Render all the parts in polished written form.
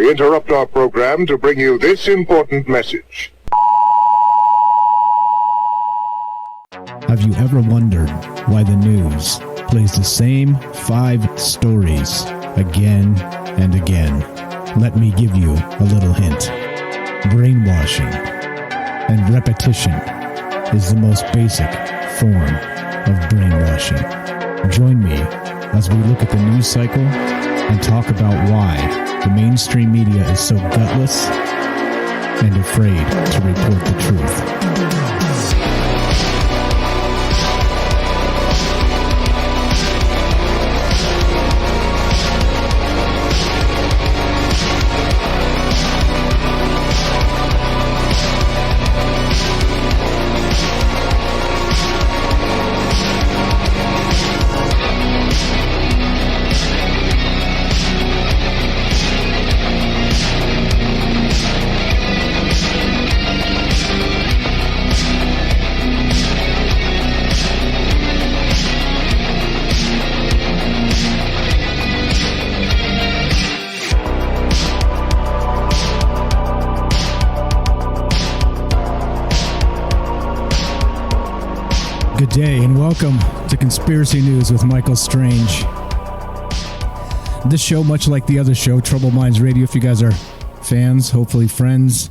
We interrupt our program to bring you this important message. Have you ever wondered why the news plays the same 5 stories again and again? Let me give you a little hint. Brainwashing and repetition is the most basic form of brainwashing. Join me as we look at the news cycle and talk about why the mainstream media is so gutless and afraid to report the truth. Good day and welcome to Conspiracy News with Michael Strange. This show, much like the other show, Troubled Minds Radio, if you guys are fans, hopefully friends,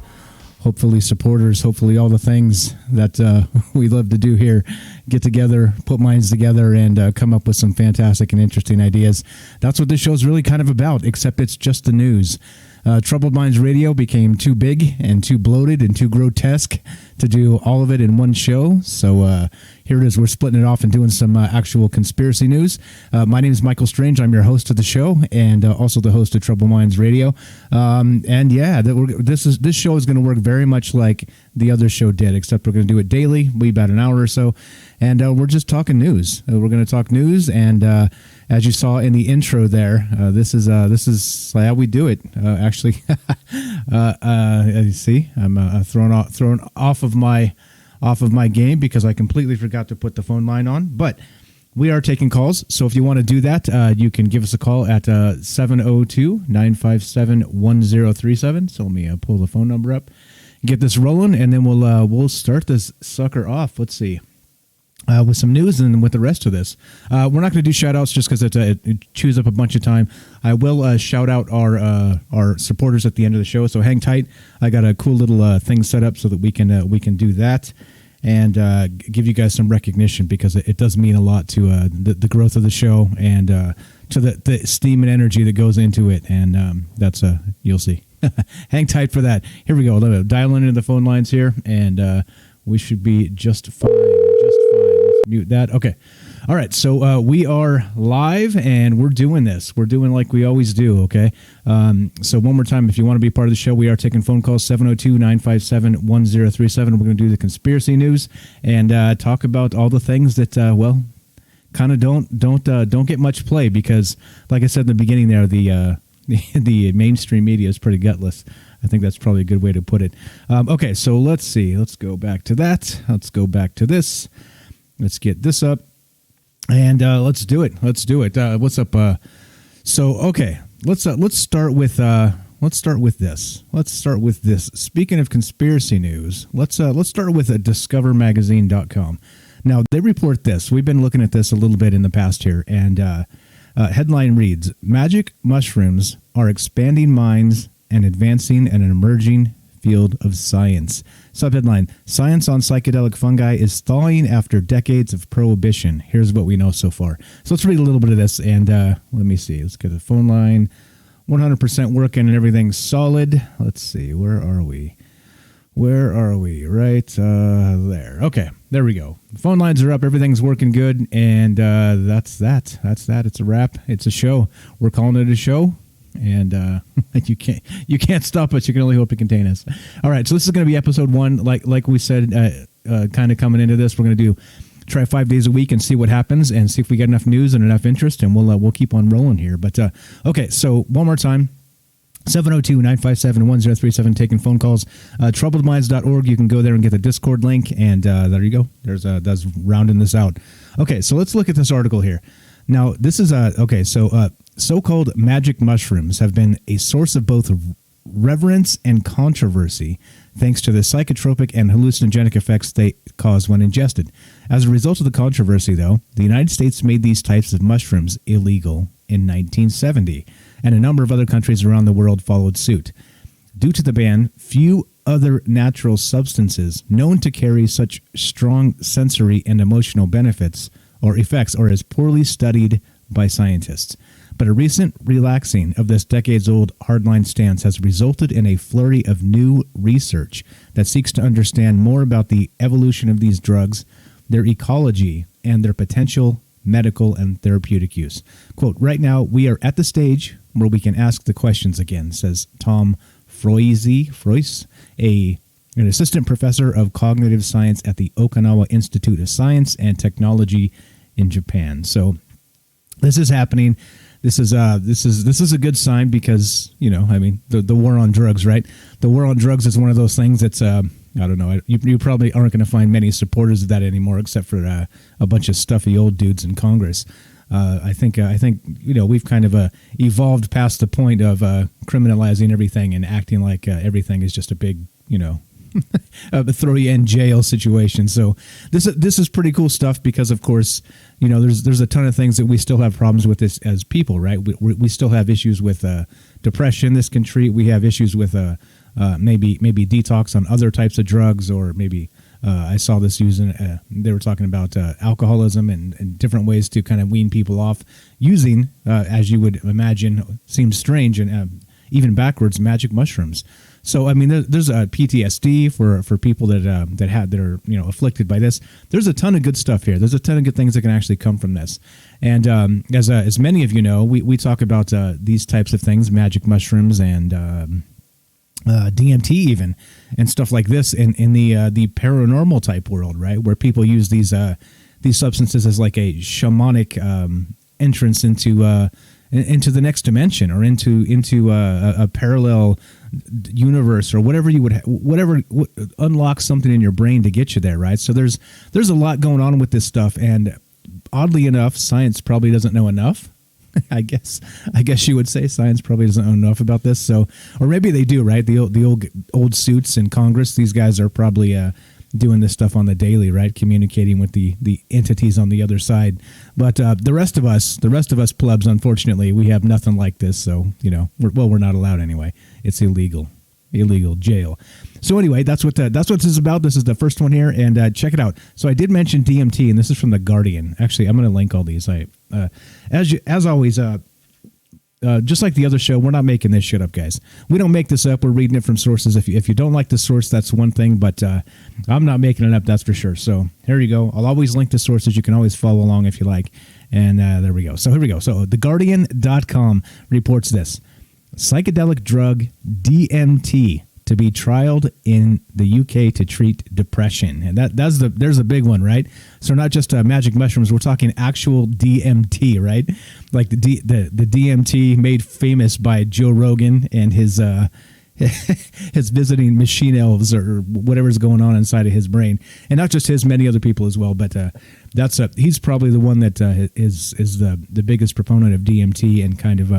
hopefully supporters, hopefully all the things that we love to do here, get together, put minds together, and come up with some fantastic and interesting ideas. That's what this show is really kind of about, except it's just the news. Troubled Minds Radio became too big and too bloated and too grotesque to do all of it in one show. So here it is. We're splitting it off and doing some actual conspiracy news. My name is Michael Strange. I'm your host of the show and also the host of Troubled Minds Radio. And yeah, this show is going to work very much like the other show did, except we're going to do it daily, maybe about an hour or so. And we're just talking news. We're going to talk news, and as you saw in the intro there, this is how we do it. Actually, you see, I'm thrown off of my game because I completely forgot to put the phone line on. But we are taking calls, so if you want to do that, you can give us a call at 702-957-1037. So let me pull the phone number up, get this rolling, and then we'll start this sucker off. Let's see. With some news and with the rest of this. We're not going to do shout-outs just because it chews up a bunch of time. I will shout out our supporters at the end of the show, so hang tight. I got a cool little thing set up so that we can do that and give you guys some recognition, because it does mean a lot to the growth of the show and to the steam and energy that goes into it, and that's you'll see. Hang tight for that. Here we go. Dial into the phone lines here, and we should be just fine. Mute that. Okay. All right. So we are live and we're doing this. We're doing like we always do. Okay. So one more time, if you want to be part of the show, we are taking phone calls 702-957-1037. We're going to do the conspiracy news and talk about all the things that, kind of don't get much play, because like I said in the beginning there, the mainstream media is pretty gutless. I think that's probably a good way to put it. Okay. So let's see. Let's go back to that. Let's go back to this. Let's get this up, and let's do it. What's up? Okay, let's start with this. Let's start with this. Speaking of conspiracy news, let's start with discovermagazine.com. Now they report this. We've been looking at this a little bit in the past here, and headline reads: Magic mushrooms are expanding minds and advancing an emerging field of science. Subheadline: Science on psychedelic fungi is thawing after decades of prohibition. Here's what we know so far. So let's read a little bit of this, and let me see. Let's get the phone line 100% working and everything's solid. Let's see. Where are we? Right there. Okay, there we go. The phone lines are up. Everything's working good, and that's that. It's a wrap. It's a show. We're calling it a show. And you can't stop us. You can only hope to contain us. All right, so this is going to be episode 1. Like we said, kind of coming into this, we're going to try 5 days a week and see what happens, and see if we get enough news and enough interest, and we'll keep on rolling here. But okay, so one more time. 702-957-1037, taking phone calls. Troubledminds.org. You can go there and get the Discord link, and there you go. That's rounding this out. Okay, so let's look at this article here. Now, this is so-called magic mushrooms have been a source of both reverence and controversy thanks to the psychotropic and hallucinogenic effects they cause when ingested. As a result of the controversy, though, the United States made these types of mushrooms illegal in 1970, and a number of other countries around the world followed suit. Due to the ban, few other natural substances known to carry such strong sensory and emotional benefits or effects are as poorly studied by scientists. But a recent relaxing of this decades-old hardline stance has resulted in a flurry of new research that seeks to understand more about the evolution of these drugs, their ecology, and their potential medical and therapeutic use. Quote, right now, we are at the stage where we can ask the questions again, says Tom Froese, an assistant professor of cognitive science at the Okinawa Institute of Science and Technology in Japan. So this is happening. This is a good sign because, the war on drugs, right? The war on drugs is one of those things that's, I don't know, you probably aren't going to find many supporters of that anymore except for a bunch of stuffy old dudes in Congress. I think we've kind of evolved past the point of criminalizing everything and acting like everything is just a big, throw you in jail situation. So this is pretty cool stuff because, of course, there's a ton of things that we still have problems with this as people, right? We still have issues with depression this can treat. We have issues with maybe detox on other types of drugs, or maybe I saw this using, they were talking about alcoholism and different ways to kind of wean people off using, as you would imagine, seems strange and even backwards, magic mushrooms. So, I mean, there's a PTSD for people that are afflicted by this. There's a ton of good stuff here. There's a ton of good things that can actually come from this. And as many of you know, we talk about these types of things, magic mushrooms and DMT even, and stuff like this in the paranormal type world, right? Where people use these substances as like a shamanic entrance into the next dimension or into a parallel universe or whatever unlocks something in your brain to get you there, right? So there's a lot going on with this stuff, and oddly enough, science probably doesn't know enough. I guess you would say science probably doesn't know enough about this. So, or maybe they do, right? The old suits in Congress, these guys are probably doing this stuff on the daily, right? Communicating with the entities on the other side. But the rest of us plebs, unfortunately, we have nothing like this. So, we're not allowed anyway. It's illegal jail. So anyway, that's what this is about. This is the first one here, and check it out. So I did mention DMT, and this is from The Guardian. Actually, I'm going to link all these. As always, just like the other show, we're not making this shit up, guys. We don't make this up. We're reading it from sources. If you don't like the source, that's one thing, but I'm not making it up, that's for sure. So here you go. I'll always link to sources. You can always follow along if you like. And there we go. So here we go. So TheGuardian.com reports this. Psychedelic drug DMT to be trialed in the UK to treat depression. And there's a big one, right? So not just magic mushrooms, we're talking actual DMT, right? Like the DMT made famous by Joe Rogan and his visiting machine elves or whatever's going on inside of his brain. And not just his, many other people as well. But he's probably the one that is the biggest proponent of DMT and kind of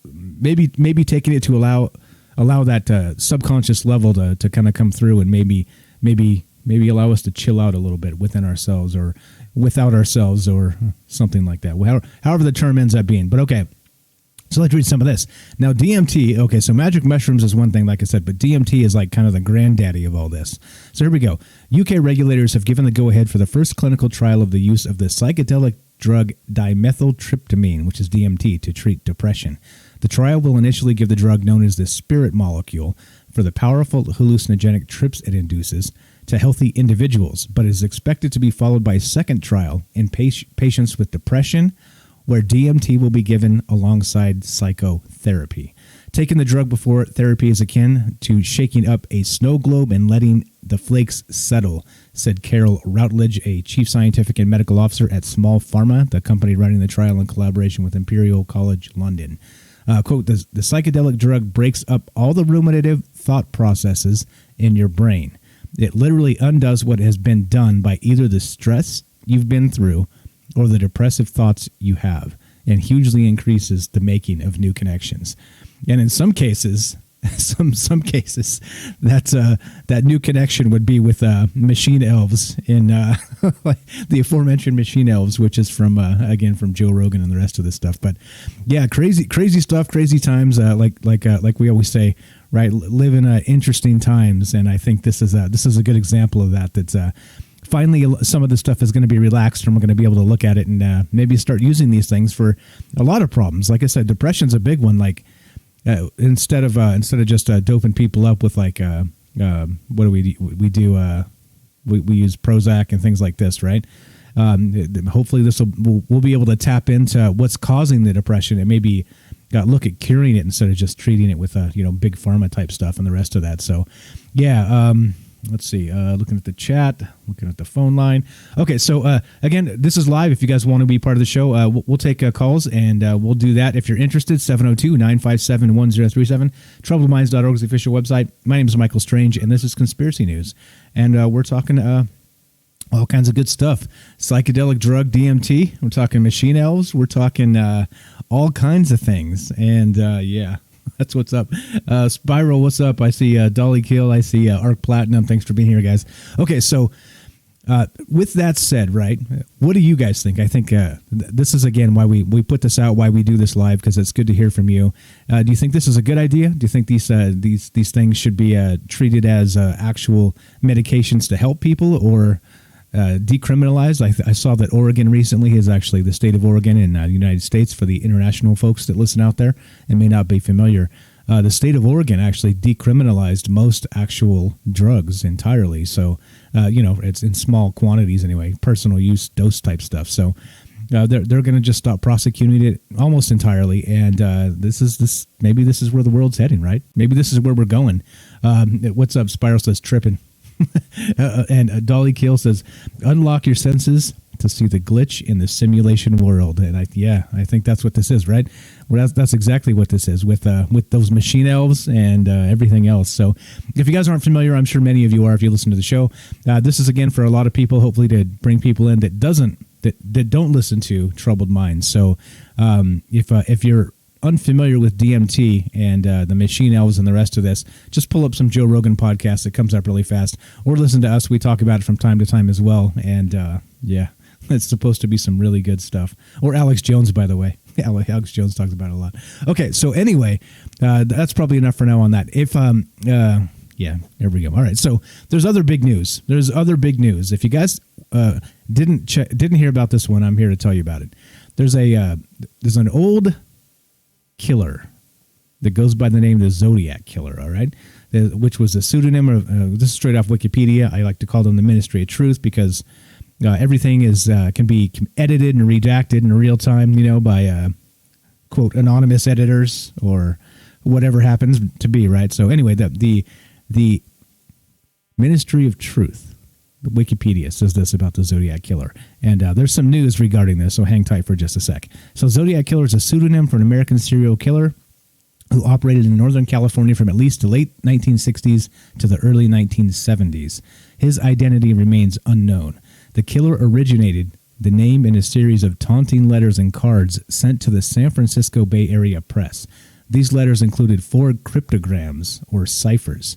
maybe taking it to allow that subconscious level to kind of come through and maybe allow us to chill out a little bit within ourselves or without ourselves or something like that. However the term ends up being. But okay, so let's read some of this. Now DMT, okay, so magic mushrooms is one thing, like I said, but DMT is like kind of the granddaddy of all this. So here we go. UK regulators have given the go-ahead for the first clinical trial of the use of the psychedelic drug dimethyltryptamine, which is DMT, to treat depression. The trial will initially give the drug known as the spirit molecule for the powerful hallucinogenic trips it induces to healthy individuals, but is expected to be followed by a second trial in patients with depression, where DMT will be given alongside psychotherapy. Taking the drug before therapy is akin to shaking up a snow globe and letting the flakes settle, said Carol Routledge, a chief scientific and medical officer at Small Pharma, the company running the trial in collaboration with Imperial College London. Quote, the psychedelic drug breaks up all the ruminative thought processes in your brain. It literally undoes what has been done by either the stress you've been through or the depressive thoughts you have, and hugely increases the making of new connections. And in some cases, some cases, that new connection would be with machine elves in the aforementioned machine elves, which is from again from Joe Rogan and the rest of this stuff. But yeah, crazy stuff, crazy times. Like we always say, right? Live in interesting times, and I think this is a good example of that. That's finally some of the stuff is going to be relaxed, and we're going to be able to look at it and maybe start using these things for a lot of problems. Like I said, depression's a big one. Like instead of just doping people up with like what do we do? We use Prozac and things like this, right? Hopefully we'll be able to tap into what's causing the depression and maybe look at curing it instead of just treating it with big pharma type stuff and the rest of that. So yeah, let's see, looking at the chat, looking at the phone line. Okay, so again, this is live. If you guys want to be part of the show, we'll take calls, and we'll do that. If you're interested, 702-957-1037. TroubledMinds.org is the official website. My name is Michael Strange, and this is Conspiracy News. And we're talking all kinds of good stuff. Psychedelic drug DMT. We're talking machine elves. We're talking all kinds of things. And yeah. That's what's up. Spiral, what's up? I see Dolly Kill. I see Arc Platinum. Thanks for being here, guys. Okay, so with that said, right, what do you guys think? I think this is, again, why we put this out, why we do this live, because it's good to hear from you. Do you think this is a good idea? Do you think these things should be treated as actual medications to help people, or decriminalized? I saw that Oregon recently is actually the state of Oregon in the United States, for the international folks that listen out there and may not be familiar. The state of Oregon actually decriminalized most actual drugs entirely. So, it's in small quantities anyway, personal use dose type stuff. So they're going to just stop prosecuting it almost entirely. And maybe this is where the world's heading, right? Maybe this is where we're going. What's up? Spiral says tripping. And Dolly Keel says, unlock your senses to see the glitch in the simulation world. And I think that's what this is, right? Well, that's exactly what this is with those machine elves and everything else. So if you guys aren't familiar, I'm sure many of you are if you listen to the show. This is, again, for a lot of people, hopefully to bring people in that don't listen to Troubled Minds. So if you're unfamiliar with DMT and the machine elves and the rest of this, just pull up some Joe Rogan podcast. It comes up really fast, or listen to us. We talk about it from time to time as well. And yeah, it's supposed to be some really good stuff. Or Alex Jones, by the way. Alex Jones talks about it a lot. Okay, so anyway, that's probably enough for now on that. If yeah, there we go. All right, so there's other big news. If you guys didn't hear about this one, I'm here to tell you about it. There's an old killer that goes by the name of the Zodiac Killer, all right, which was a pseudonym of, this is straight off Wikipedia. I like to call them the Ministry of Truth, because everything can be edited and redacted in real time, by quote anonymous editors or whatever happens to be, right? So anyway, the Ministry of Truth, Wikipedia, says this about the Zodiac Killer. And there's some news regarding this, so hang tight for just a sec. So Zodiac Killer is a pseudonym for an American serial killer who operated in Northern California from at least the late 1960s to the early 1970s. His identity remains unknown. The killer originated the name in a series of taunting letters and cards sent to the San Francisco Bay Area press. These letters included 4 cryptograms, or ciphers.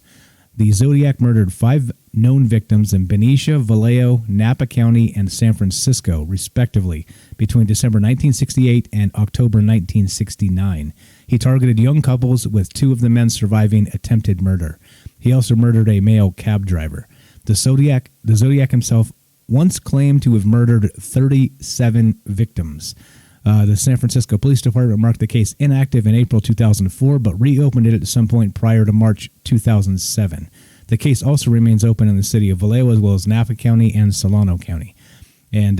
The Zodiac murdered 5 known victims in Benicia, Vallejo, Napa County, and San Francisco, respectively, between December 1968 and October 1969. He targeted young couples, with 2 of the men surviving attempted murder. He also murdered a male cab driver. The Zodiac himself once claimed to have murdered 37 victims. The San Francisco Police Department marked the case inactive in April 2004, but reopened it at some point prior to March 2007. The case also remains open in the city of Vallejo, as well as Napa County and Solano County. And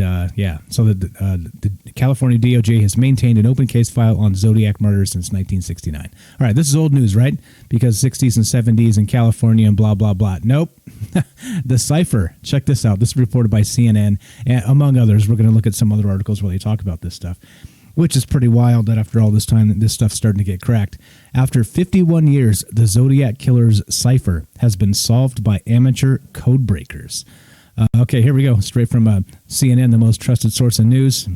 so the California DOJ has maintained an open case file on Zodiac murders since 1969. All right, this is old news, right? Because 60s and 70s in California and blah, blah, blah. Nope. The Cipher. Check this out. This is reported by CNN. And among others, we're going to look at some other articles where they talk about this stuff, which is pretty wild that after all this time, this stuff's starting to get cracked. After 51 years, the Zodiac Killer's Cipher has been solved by amateur code breakers. Okay, here we go. Straight from CNN, the most trusted source of news.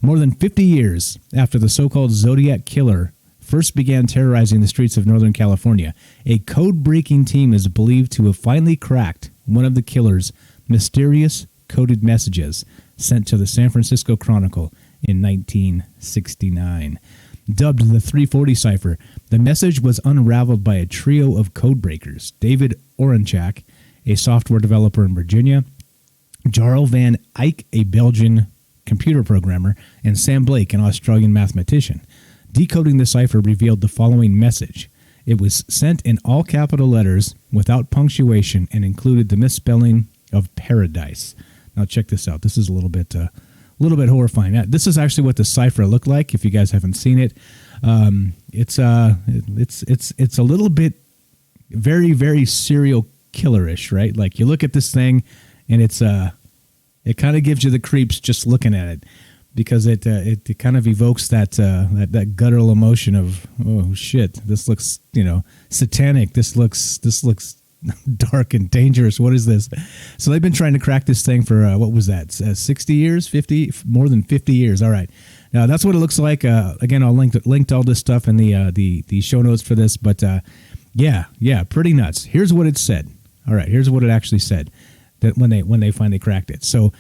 More than 50 years after the so-called Zodiac Killer first began terrorizing the streets of Northern California, a code-breaking team is believed to have finally cracked one of the killer's mysterious coded messages sent to the San Francisco Chronicle in 1969. Dubbed the 340 Cipher, the message was unraveled by a trio of codebreakers: David Oranchak, a software developer in Virginia, Jarl van Eyck, a Belgian computer programmer, and Sam Blake, an Australian mathematician. Decoding the cipher revealed the following message. It was sent in all capital letters without punctuation and included the misspelling of paradise. Now check this out. This is a little bit horrifying. This is actually what the cipher looked like. If you guys haven't seen it, it's a little bit very, very serial killerish, right? Like you look at this thing, and it kind of gives you the creeps just looking at it, because it kind of evokes that guttural emotion of, oh shit, this looks satanic. This looks dark and dangerous. What is this? So they've been trying to crack this thing for what was that? 60 years, 50, more than 50 years. All right, now that's what it looks like. Again, I'll link all this stuff in the show notes for this. But yeah, pretty nuts. Here's what it said. All right, here's what it actually said that when they finally cracked it. So,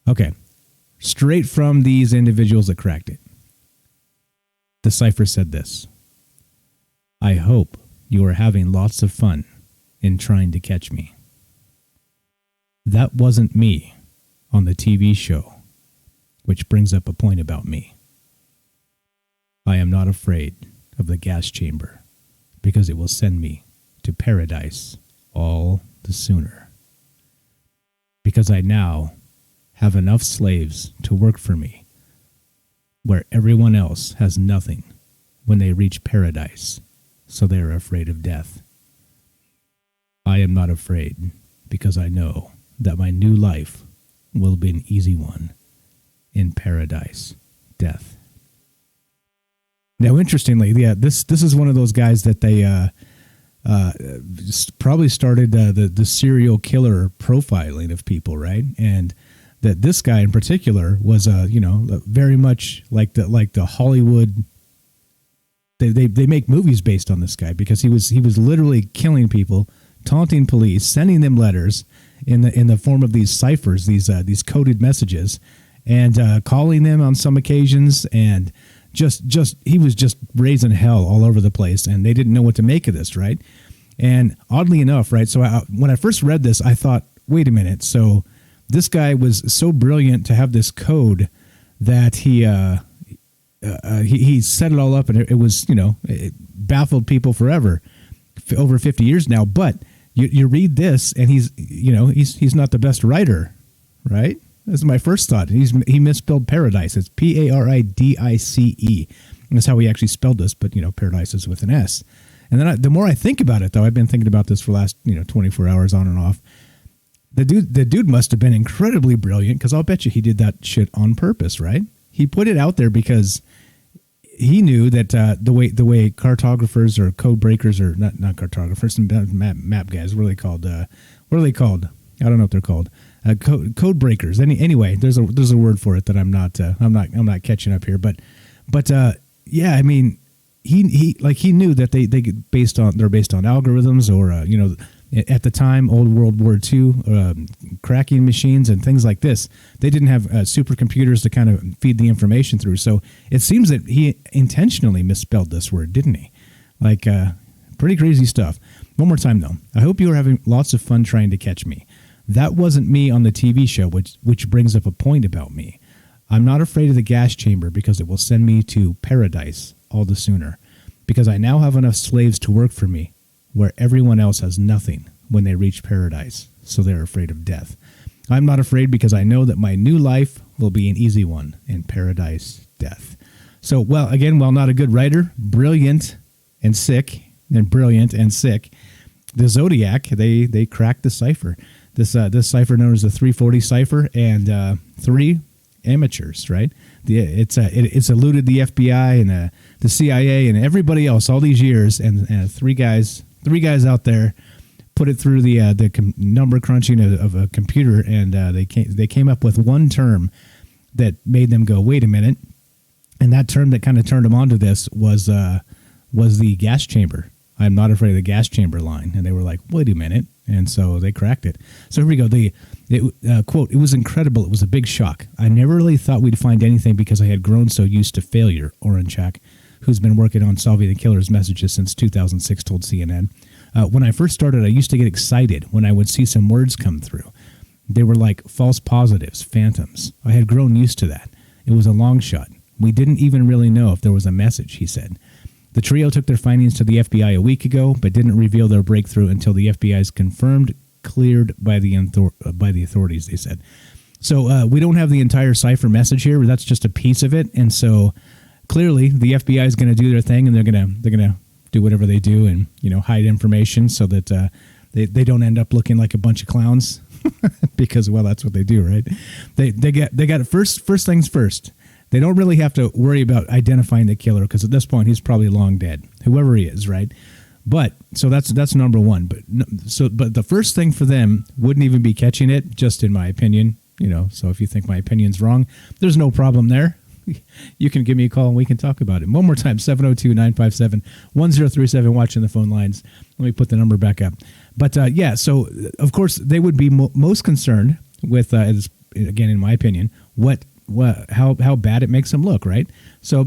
okay, straight from these individuals that cracked it, the cipher said this: "I hope you are having lots of fun in trying to catch me. That wasn't me on the TV show," which brings up a point about me. "I am not afraid of the gas chamber because it will send me to paradise all the sooner. Because I now have enough slaves to work for me, where everyone else has nothing when they reach paradise, so they are afraid of death. I am not afraid because I know that my new life will be an easy one in paradise, death." Now, interestingly, this is one of those guys that they probably started the serial killer profiling of people, right? And that this guy in particular was very much like the Hollywood. They make movies based on this guy, because he was literally killing people, taunting police, sending them letters in the form of these ciphers, these coded messages, and calling them on some occasions, and just he was just raising hell all over the place, and they didn't know what to make of this, right? And oddly enough, right, so when I first read this, I thought, wait a minute, so this guy was so brilliant to have this code that he set it all up, and it was, it baffled people forever, over 50 years now. But you read this, and he's not the best writer, right? That's my first thought. He misspelled paradise. It's Paradice. That's how he actually spelled this, but paradise is with an S. And then the more I think about it, though, I've been thinking about this for the last 24 hours on and off. The dude must have been incredibly brilliant, because I'll bet you he did that shit on purpose, right? He put it out there because he knew that the way cartographers or code breakers, or not cartographers, map guys, what are they called? I don't know what they're called. Code breakers. Anyway, there's a word for it that I'm not catching up here. But yeah, I mean, he knew that they're based on algorithms, or at the time, old World War II cracking machines and things like this. They didn't have supercomputers to kind of feed the information through. So it seems that he intentionally misspelled this word, didn't he? Like, pretty crazy stuff. One more time, though. "I hope you are having lots of fun trying to catch me. That wasn't me on the TV show," which brings up a point about me. "I'm not afraid of the gas chamber because it will send me to paradise all the sooner. Because I now have enough slaves to work for me, where everyone else has nothing when they reach paradise, so they're afraid of death. I'm not afraid because I know that my new life will be an easy one in paradise, death." So, while not a good writer, brilliant and sick, the Zodiac, they cracked the cipher. This cipher known as the 340 cipher, and 3 amateurs, right? It's eluded the FBI and the CIA and everybody else all these years, and three guys out there put it through the number crunching of a computer, and they came up with one term that made them go, wait a minute, And that term that kind of turned them onto this was the gas chamber. I'm not afraid of the gas chamber line. And they were like, wait a minute. And so they cracked it. So here we go. Quote, "It was incredible. It was a big shock. I never really thought we'd find anything because I had grown so used to failure," Orenchak, who's been working on solving the killer's messages since 2006, told CNN. "When I first started, I used to get excited when I would see some words come through. They were like false positives, phantoms. I had grown used to that. It was a long shot. We didn't even really know if there was a message," he said. The trio took their findings to the FBI a week ago, but didn't reveal their breakthrough until the FBI's confirmed cleared by the authorities, they said. So we don't have the entire Cipher message here. That's just a piece of it. And so clearly the FBI is going to do their thing, and they're going to do whatever they do and, hide information so that they don't end up looking like a bunch of clowns because, well, that's what they do, right? They got first things first. They don't really have to worry about identifying the killer because at this point he's probably long dead, whoever he is, right? But so that's number one. But the first thing for them wouldn't even be catching it, just in my opinion. So if you think my opinion's wrong, there's no problem there. You can give me a call and we can talk about it. One more time, 702-957-1037, watching the phone lines. Let me put the number back up. But so of course they would be most concerned with, again, in my opinion, how bad it makes them look, right? So,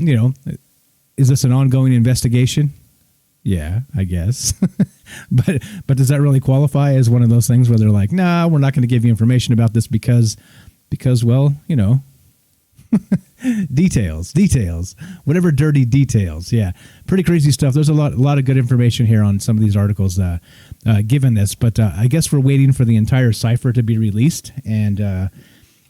is this an ongoing investigation? Yeah, I guess. but does that really qualify as one of those things where they're like, nah, we're not going to give you information about this because well, details, whatever dirty details. Yeah, pretty crazy stuff. There's a lot of good information here on some of these articles given this, but I guess we're waiting for the entire Cipher to be released, and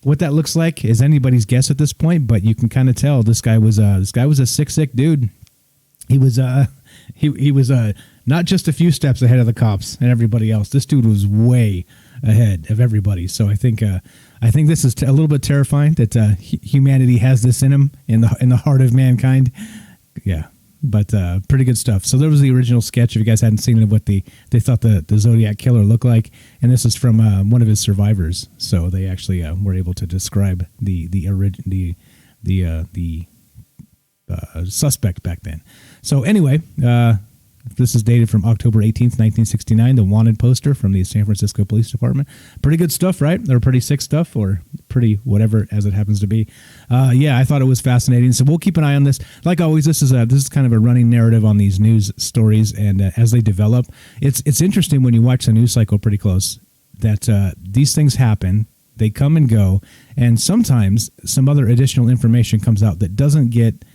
what that looks like is anybody's guess at this point, but you can kind of tell this guy was a sick dude. He was not just a few steps ahead of the cops and everybody else. This dude was way ahead of everybody. So I think this is a little bit terrifying that humanity has this in him, in the heart of mankind. Yeah. But pretty good stuff. So there was the original sketch, if you guys hadn't seen it, of what they thought the Zodiac killer looked like. And this is from one of his survivors. So they actually were able to describe the suspect back then. So anyway, this is dated from October 18th, 1969, the wanted poster from the San Francisco Police Department. Pretty good stuff, right? Or pretty sick stuff, or pretty whatever as it happens to be. Yeah, I thought it was fascinating. So we'll keep an eye on this. Like always, this is kind of a running narrative on these news stories, and as they develop, it's interesting when you watch the news cycle pretty close that these things happen. They come and go, and sometimes some other additional information comes out that doesn't get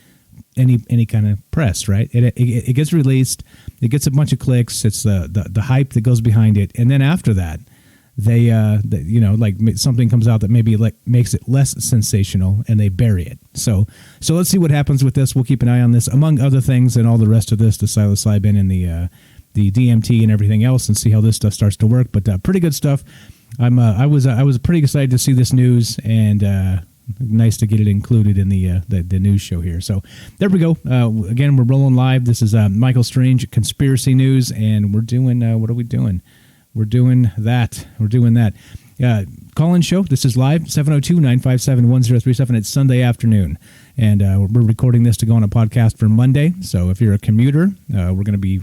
any kind of press, right? It gets released, it gets a bunch of clicks, it's the hype that goes behind it, and then after that, they like something comes out that maybe like makes it less sensational, and they bury it. So let's see what happens with this. We'll keep an eye on this, among other things, and all the rest of this, the psilocybin and the DMT and everything else, and see how this stuff starts to work. But pretty good stuff. I was pretty excited to see this news, and nice to get it included in the news show here. So there we go. Again, we're rolling live. This is Michael Strange Conspiracy News, and we're doing what are we doing? We're doing that. Call-in show. This is live, 702-957-1037. It's Sunday afternoon, and we're recording this to go on a podcast for Monday. So if you're a commuter, we're going to be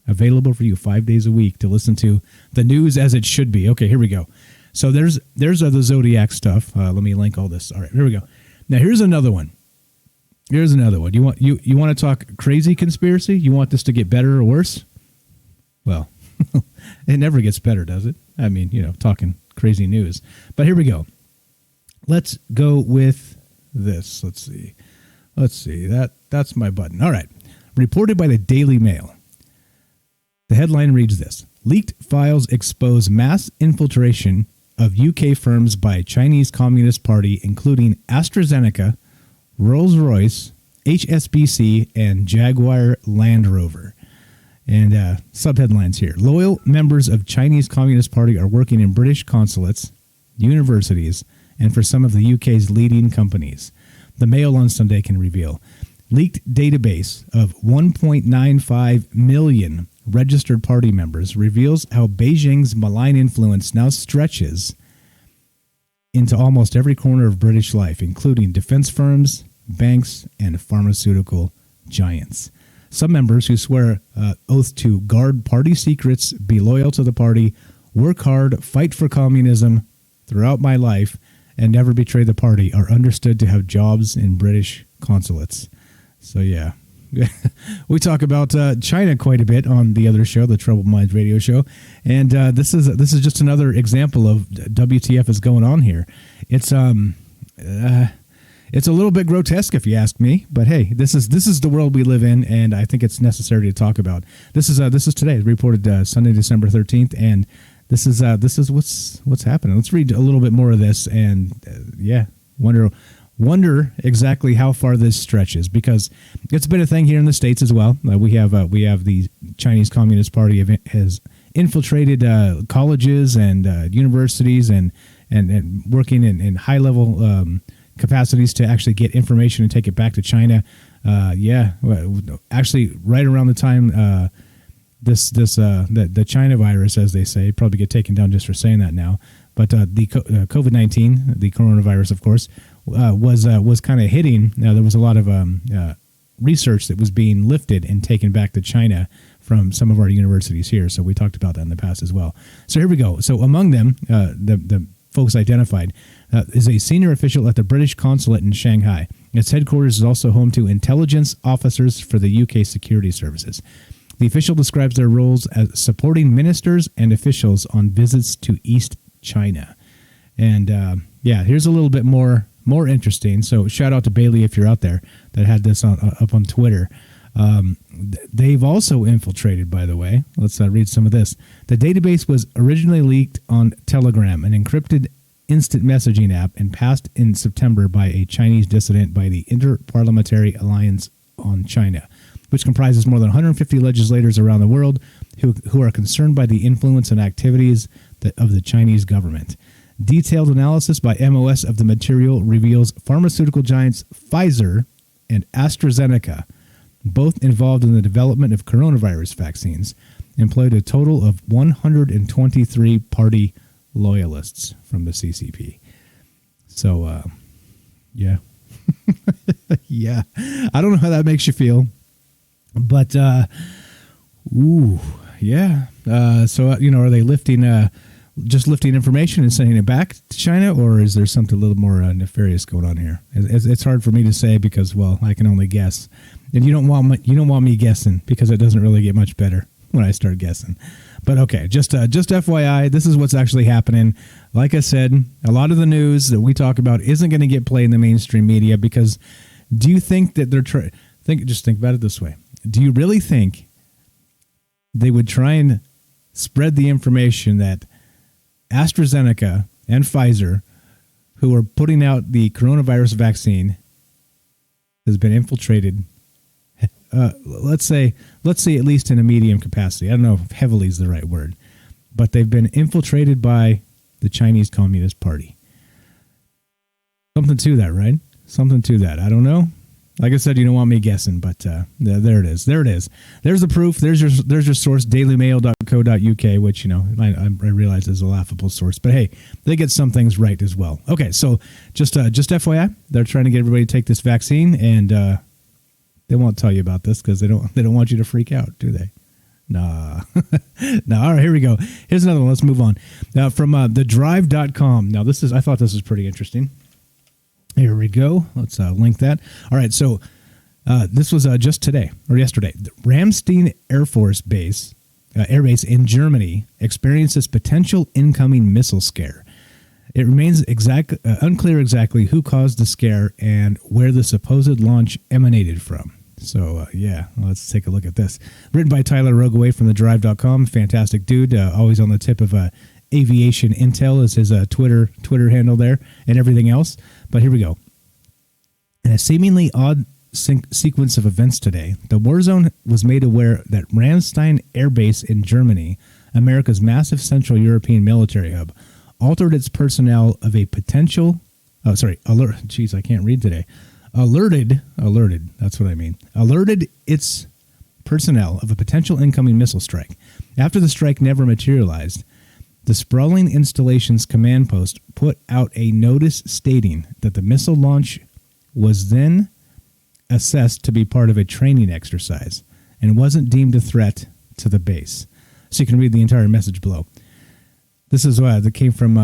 available for you 5 days a week to listen to the news as it should be. Okay, here we go. So there's the Zodiac stuff. Let me link all this. All right, here we go. Now here's another one. You want to talk crazy conspiracy? You want this to get better or worse? Well, it never gets better, does it? I mean, talking crazy news. But here we go. Let's go with this. Let's see. That's my button. All right. Reported by the Daily Mail. The headline reads this: leaked files expose mass infiltration of UK firms by Chinese Communist Party, including AstraZeneca, Rolls-Royce, HSBC, and Jaguar Land Rover. And subheadlines here: loyal members of Chinese Communist Party are working in British consulates, universities, and for some of the UK's leading companies. The Mail on Sunday can reveal. Leaked database of 1.95 million registered party members reveals how Beijing's malign influence now stretches into almost every corner of British life, including defense firms, banks, and pharmaceutical giants. Some members who swear oath to guard party secrets, be loyal to the party, work hard, fight for communism throughout my life, and never betray the party are understood to have jobs in British consulates. So, yeah. We talk about China quite a bit on the other show, the Troubled Minds radio show. And this is just another example of WTF is going on here. It's a little bit grotesque, if you ask me, but hey, this is the world we live in, and I think it's necessary to talk about. This is today, reported Sunday, December 13th, and this is what's happening. Let's read a little bit more of this, and wonder exactly how far this stretches, because it's been a thing here in the States as well. We have the Chinese Communist Party has infiltrated colleges and universities and working in high level capacities to actually get information and take it back to China. Actually, right around the time the China virus, as they say, probably get taken down just for saying that now. But the COVID-19, the coronavirus, of course, was kind of hitting. There was a lot of research that was being lifted and taken back to China from some of our universities here. So we talked about that in the past as well. So here we go. So among them, the folks identified is a senior official at the British consulate in Shanghai. Its headquarters is also home to intelligence officers for the UK security services. The official describes their roles as supporting ministers and officials on visits to East China. And here's a little bit more interesting. So shout out to Bailey if you're out there that had this up on Twitter. They've also infiltrated, by the way. Let's read some of this. The database was originally leaked on Telegram, an encrypted instant messaging app, and passed in September by a Chinese dissident by the Inter-Parliamentary Alliance on China, which comprises more than 150 legislators around the world who are concerned by the influence and activities of the Chinese government. Detailed analysis by MOS of the material reveals pharmaceutical giants Pfizer and AstraZeneca, both involved in the development of coronavirus vaccines, employed a total of 123 party loyalists from the CCP. So, yeah. Yeah. I don't know how that makes you feel, but, yeah. So, are they lifting, just lifting information and sending it back to China, or is there something a little more nefarious going on here? It's hard for me to say because, well, I can only guess. And you don't want me guessing because it doesn't really get much better when I start guessing. But okay, just FYI, this is what's actually happening. Like I said, a lot of the news that we talk about isn't going to get played in the mainstream media because do you think that they're just think about it this way. Do you really think they would try and spread the information that AstraZeneca and Pfizer, who are putting out the coronavirus vaccine, has been infiltrated? Let's say at least in a medium capacity. I don't know if heavily is the right word, but they've been infiltrated by the Chinese Communist Party. Something to that, right? Something to that. I don't know. Like I said, you don't want me guessing, but there it is. There it is. There's the proof. There's your source, dailymail.co.uk, which, I realize is a laughable source. But hey, they get some things right as well. Okay, so just FYI, they're trying to get everybody to take this vaccine, and they won't tell you about this because they don't want you to freak out, do they? Nah. No. All right, here we go. Here's another one. Let's move on. Now, from thedrive.com. Now, I thought this was pretty interesting. Here we go. Let's link that. All right, so this was just today or yesterday. The Ramstein Air Force Base, Airbase in Germany experiences potential incoming missile scare. It remains unclear exactly who caused the scare and where the supposed launch emanated from. So, let's take a look at this. Written by Tyler Rogaway from thedrive.com. Fantastic dude. Always on the tip of aviation intel is his Twitter handle there and everything else. But here we go. In a seemingly odd sequence of events today, the war zone was made aware that Ramstein Air Base in Germany, America's massive Central European military hub, altered its personnel of a potential... alert. Jeez, I can't read today. Alerted, that's what I mean. Alerted its personnel of a potential incoming missile strike. After the strike never materialized, the sprawling installation's command post put out a notice stating that the missile launch was then assessed to be part of a training exercise and wasn't deemed a threat to the base. So you can read the entire message below. This is that came from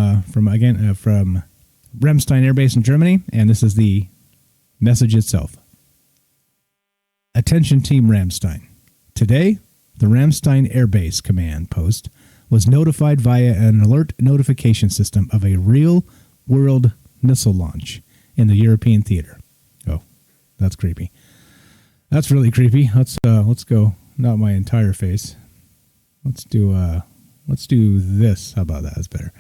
Ramstein Air Base in Germany, and this is the message itself. Attention Team Ramstein. Today, the Ramstein Air Base command post was notified via an alert notification system of a real-world missile launch in the European theater. Oh, that's creepy. That's really creepy. Let's go. Not my entire face. Let's do this. How about that? That's better.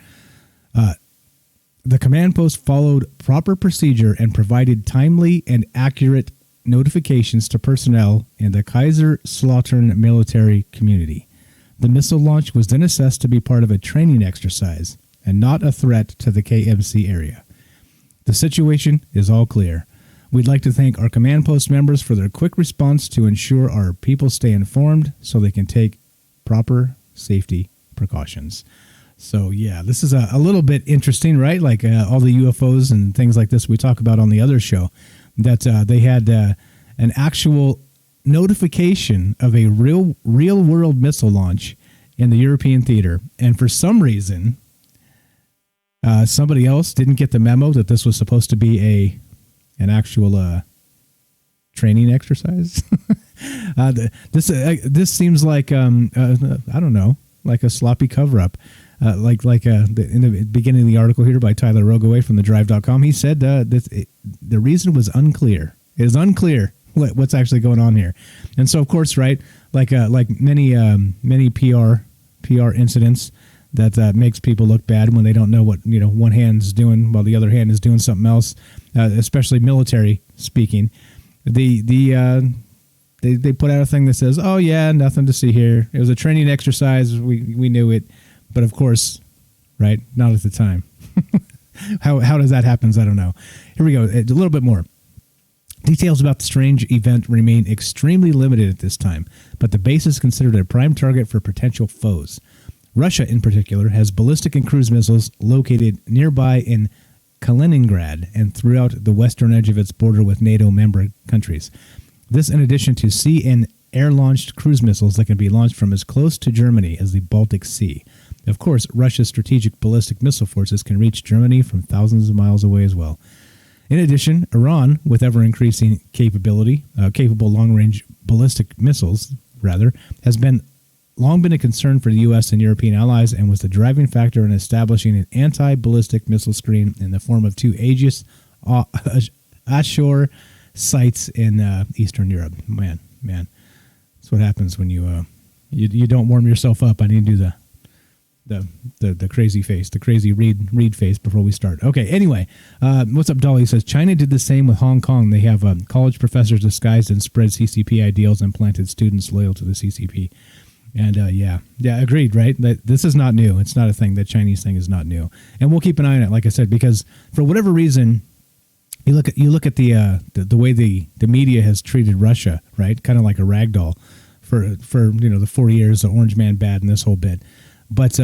The command post followed proper procedure and provided timely and accurate notifications to personnel in the Kaiserslautern military community. The missile launch was then assessed to be part of a training exercise and not a threat to the KMC area. The situation is all clear. We'd like to thank our command post members for their quick response to ensure our people stay informed so they can take proper safety precautions. So, yeah, this is a little bit interesting, right? Like all the UFOs and things like this we talk about on the other show, that they had an actual notification of a real-world missile launch in the European theater. And for some reason, somebody else didn't get the memo that this was supposed to be an actual training exercise. This seems like, I don't know, like a sloppy cover-up. In the beginning of the article here by Tyler Rogaway from thedrive.com, he said the reason was unclear. It is unclear what's actually going on here. And so, of course, right, like many PR incidents, that makes people look bad when they don't know what one hand's doing while the other hand is doing something else, especially military speaking. They put out a thing that says, "Oh yeah, nothing to see here. It was a training exercise. We knew it." But of course, right, not at the time. How does that happen? I don't know. Here we go. A little bit more. Details about the strange event remain extremely limited at this time, but the base is considered a prime target for potential foes. Russia, in particular, has ballistic and cruise missiles located nearby in Kaliningrad and throughout the western edge of its border with NATO member countries. This in addition to sea and air-launched cruise missiles that can be launched from as close to Germany as the Baltic Sea. Of course, Russia's strategic ballistic missile forces can reach Germany from thousands of miles away as well. In addition, Iran, with ever-increasing capable long-range ballistic missiles, has long been a concern for the U.S. and European allies and was the driving factor in establishing an anti-ballistic missile screen in the form of two Aegis Ashore sites in Eastern Europe. Man, that's what happens when you don't warm yourself up. I need to do the crazy face, the crazy read face before we start. Okay, anyway, what's up, Dolly? Says China did the same with Hong Kong. They have college professors disguised and spread CCP ideals and planted students loyal to the CCP. And yeah, agreed, right? That this is not new. It's not a thing. That Chinese thing is not new. And we'll keep an eye on it, like I said, because for whatever reason, you look at the way the media has treated Russia, right? Kind of like a rag doll for the 4 years, the Orange Man bad and this whole bit. But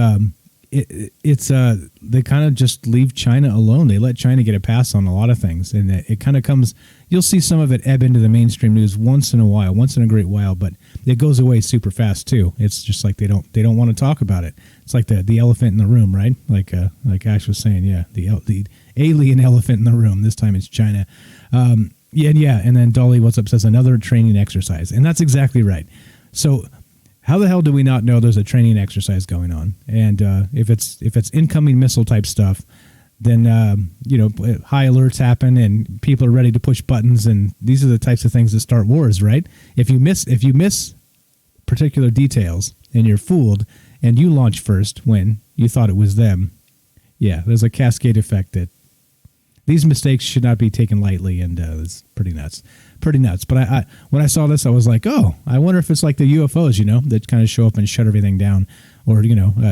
they kind of just leave China alone. They let China get a pass on a lot of things, and it kind of comes. You'll see some of it ebb into the mainstream news once in a great while, but it goes away super fast too. It's just like they don't want to talk about it. It's like the elephant in the room, right? Like Ash was saying, yeah, the alien elephant in the room. This time it's China. And then Dolly What's Up says another training exercise, and that's exactly right. So how the hell do we not know there's a training exercise going on? And if it's incoming missile type stuff, then high alerts happen and people are ready to push buttons, and these are the types of things that start wars, right? If you miss particular details and you're fooled and you launch first when you thought it was them, yeah, there's a cascade effect that these mistakes should not be taken lightly, and it's pretty nuts. But I when I saw this, I was like, oh, I wonder if it's like the UFOs, that kind of show up and shut everything down, or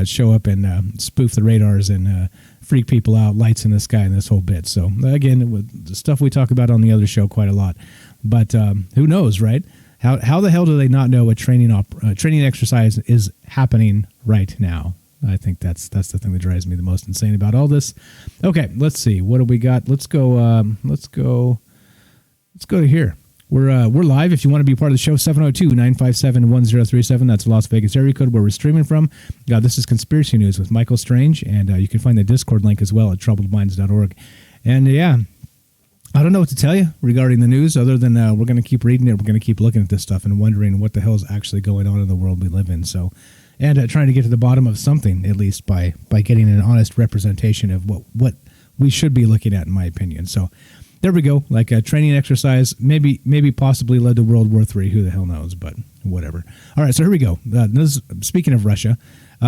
show up and spoof the radars and freak people out, lights in the sky, and this whole bit. So again, with the stuff we talk about on the other show quite a lot. But who knows, right? How the hell do they not know a training exercise is happening right now? I think that's the thing that drives me the most insane about all this. Okay, let's see. What do we got? Let's go to here. We're live. If you want to be part of the show, 702-957-1037. That's Las Vegas area code where we're streaming from. This is Conspiracy News with Michael Strange, and you can find the Discord link as well at troubledminds.org. And yeah, I don't know what to tell you regarding the news other than we're going to keep reading it. We're going to keep looking at this stuff and wondering what the hell is actually going on in the world we live in. So, and trying to get to the bottom of something, at least by getting an honest representation of what we should be looking at, in my opinion. So there we go. Like a training exercise, maybe possibly led to World War III. Who the hell knows? But whatever. All right, so here we go. Speaking of Russia,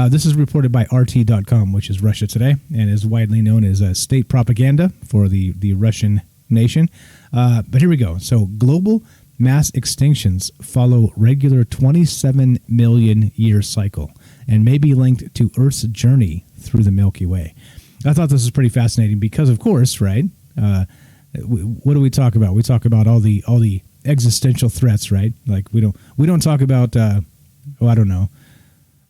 this is reported by RT.com, which is Russia Today, and is widely known as state propaganda for the Russian nation. But here we go. So global mass extinctions follow regular 27 million year cycle and may be linked to Earth's journey through the Milky Way. I thought this was pretty fascinating because, of course, right? What do we talk about? We talk about all the existential threats, right? Like we don't talk about. I don't know.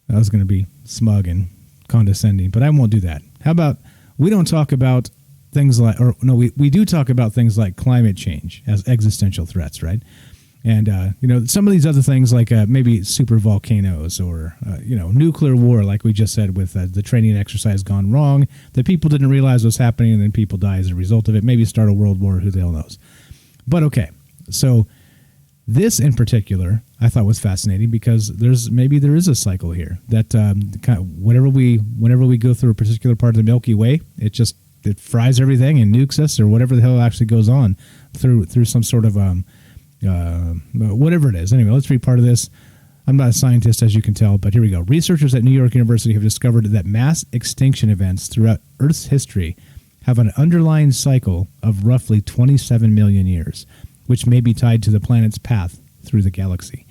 I was going to be smug and condescending, but I won't do that. How about we don't talk about things like, or no, we do talk about things like climate change as existential threats, right? And, some of these other things like maybe super volcanoes or, nuclear war, like we just said with the training exercise gone wrong, that people didn't realize was happening and then people die as a result of it. Maybe start a world war, who the hell knows. But okay, so this in particular I thought was fascinating because there is a cycle here that whenever we go through a particular part of the Milky Way, it fries everything and nukes us or whatever the hell actually goes on through some sort of whatever it is. Anyway, let's read part of this. I'm not a scientist, as you can tell, but here we go. Researchers at New York University have discovered that mass extinction events throughout Earth's history have an underlying cycle of roughly 27 million years, which may be tied to the planet's path through the galaxy.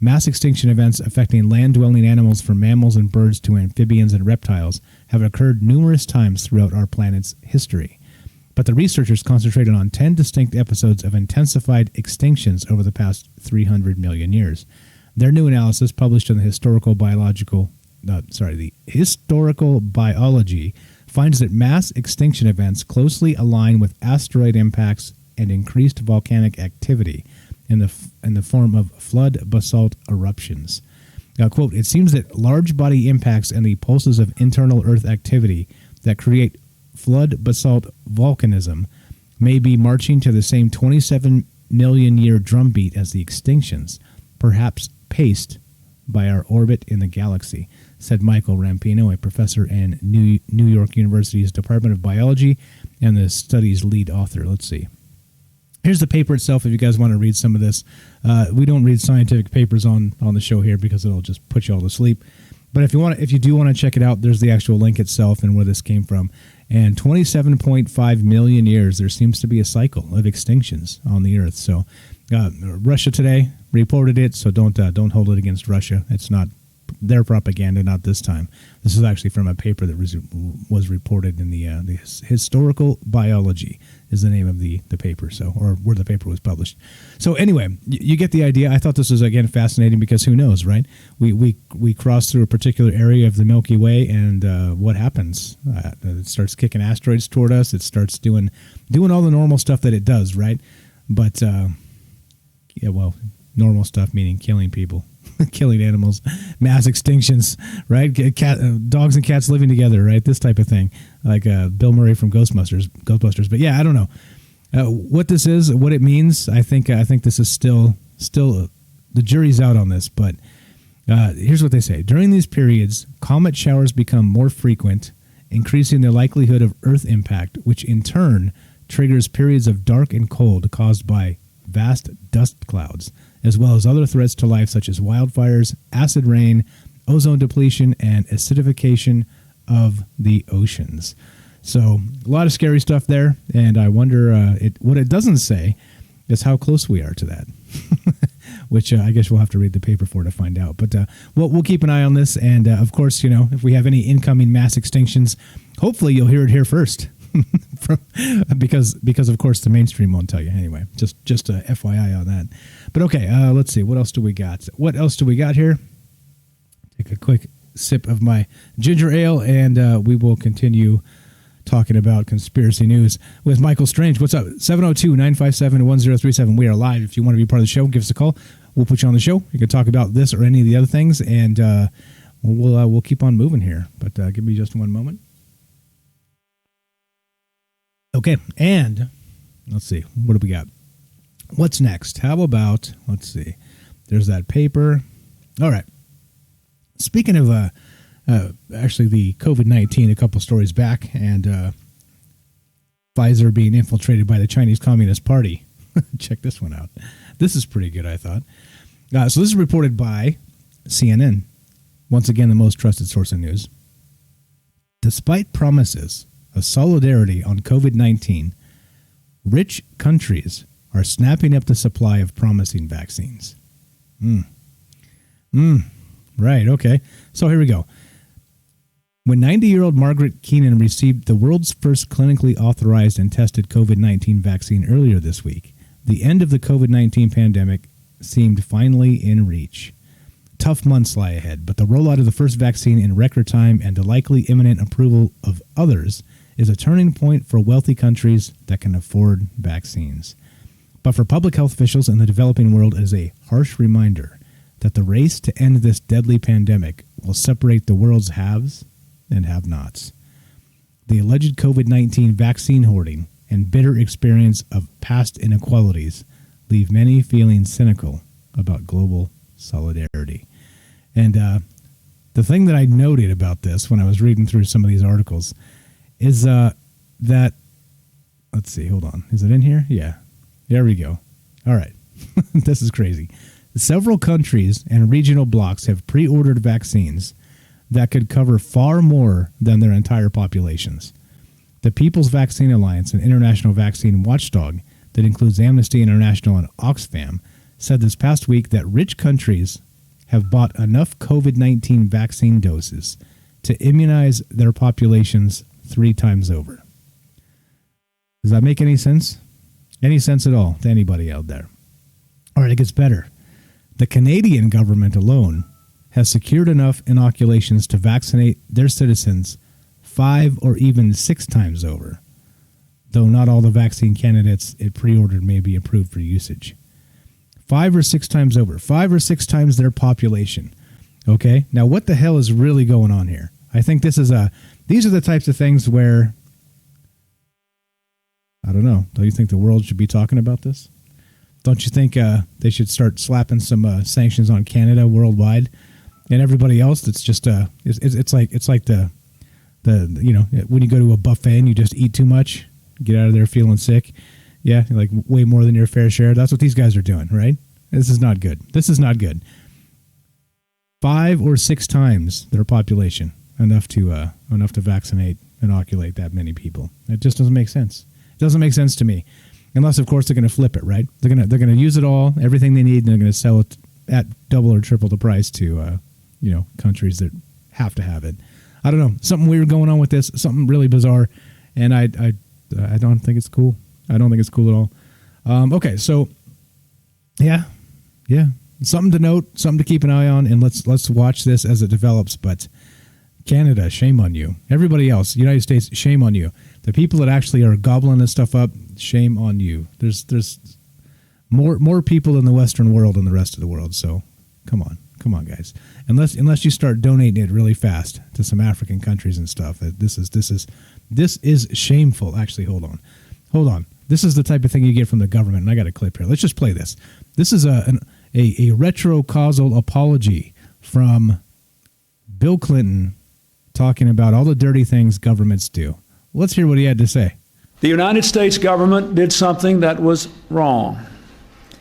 Mass extinction events affecting land-dwelling animals from mammals and birds to amphibians and reptiles have occurred numerous times throughout our planet's history. But the researchers concentrated on 10 distinct episodes of intensified extinctions over the past 300 million years. Their new analysis, published in the Historical Biology, finds that mass extinction events closely align with asteroid impacts and increased volcanic activity in the form of flood basalt eruptions. Now, quote, "It seems that large body impacts and the pulses of internal Earth activity that create flood basalt volcanism may be marching to the same 27 million year drumbeat as the extinctions, perhaps paced by our orbit in the galaxy," said Michael Rampino, a professor in New York University's Department of Biology and the study's lead author. Let's see. Here's the paper itself if you guys want to read some of this. We don't read scientific papers on the show here because it'll just put you all to sleep. But if you do want to check it out, there's the actual link itself and where this came from. And 27.5 million years, there seems to be a cycle of extinctions on the Earth. So Russia Today reported it, so don't hold it against Russia. It's not their propaganda, not this time. This is actually from a paper that was reported in the Historical Biology is the name of the paper, or where the paper was published. So anyway, you get the idea. I thought this was, again, fascinating because who knows, right? We cross through a particular area of the Milky Way, and what happens? It starts kicking asteroids toward us. It starts doing all the normal stuff that it does, right? But normal stuff meaning killing people. Killing animals, mass extinctions, right? Dogs and cats living together, right? This type of thing, like Bill Murray from Ghostbusters. But yeah, I don't know what this is, what it means. I think this is still the jury's out on this. But here's what they say: during these periods, comet showers become more frequent, increasing the likelihood of Earth impact, which in turn triggers periods of dark and cold caused by vast dust clouds, as well as other threats to life such as wildfires, acid rain, ozone depletion, and acidification of the oceans. So a lot of scary stuff there, and I wonder what it doesn't say is how close we are to that, which I guess we'll have to read the paper for to find out. But we'll keep an eye on this, and of course, if we have any incoming mass extinctions, hopefully you'll hear it here first. because of course the mainstream won't tell you anyway. Just a FYI on that. But okay, let's see. What else do we got here? Take a quick sip of my ginger ale, and we will continue talking about conspiracy news with Michael Strange. What's up? 702-957-1037. We are live. If you want to be part of the show, give us a call. We'll put you on the show. You can talk about this or any of the other things, and we'll keep on moving here. But give me just one moment. Okay, and let's see. What do we got? What's next? How about, let's see. There's that paper. All right. Speaking of actually the COVID-19, a couple stories back, and Pfizer being infiltrated by the Chinese Communist Party. Check this one out. This is pretty good, I thought. So this is reported by CNN. Once again, the most trusted source of news. Despite promises of solidarity on COVID-19, rich countries are snapping up the supply of promising vaccines. Right, okay. So here we go. When 90-year-old Margaret Keenan received the world's first clinically authorized and tested COVID-19 vaccine earlier this week, the end of the COVID-19 pandemic seemed finally in reach. Tough months lie ahead, but the rollout of the first vaccine in record time and the likely imminent approval of others is a turning point for wealthy countries that can afford vaccines. But for public health officials in the developing world, it is a harsh reminder that the race to end this deadly pandemic will separate the world's haves and have-nots. The alleged COVID-19 vaccine hoarding and bitter experience of past inequalities leave many feeling cynical about global solidarity. And the thing that I noted about this when I was reading through some of these articles is that, let's see, hold on. Is it in here? Yeah. There we go. All right. This is crazy. Several countries and regional blocs have pre-ordered vaccines that could cover far more than their entire populations. The People's Vaccine Alliance, an international vaccine watchdog that includes Amnesty International and Oxfam, said this past week that rich countries have bought enough COVID-19 vaccine doses to immunize their populations 3 times over. Does that make any sense? Any sense at all to anybody out there? All right, it gets better. The Canadian government alone has secured enough inoculations to vaccinate their citizens 5 or even 6 times over, though not all the vaccine candidates it pre-ordered may be approved for usage. 5 or 6 times over. 5 or 6 times their population. Okay? Now, what the hell is really going on here? I think these are the types of things where, I don't know, don't you think the world should be talking about this? Don't you think they should start slapping some sanctions on Canada worldwide and everybody else? That's just it's like the you know, when you go to a buffet and you just eat too much, get out of there feeling sick. Yeah, like way more than your fair share. That's what these guys are doing, right? This is not good. This is not good. 5 or 6 times their population, enough to vaccinate, inoculate that many people. It just doesn't make sense. It doesn't make sense to me. Unless, of course, they're going to flip it, right? They're going to use it all, everything they need, and they're going to sell it at double or triple the price to, countries that have to have it. I don't know. Something weird going on with this. Something really bizarre, and I don't think it's cool. I don't think it's cool at all. Okay, so yeah, something to note, something to keep an eye on, and let's watch this as it develops. But Canada, shame on you. Everybody else, United States, shame on you. The people that actually are gobbling this stuff up, shame on you. There's more people in the Western world than the rest of the world. So come on, guys. Unless you start donating it really fast to some African countries and stuff, this is shameful. Actually, hold on. This is the type of thing you get from the government, and I got a clip here. Let's just play this. This is a retrocausal apology from Bill Clinton talking about all the dirty things governments do. Let's hear what he had to say. The United States government did something that was wrong.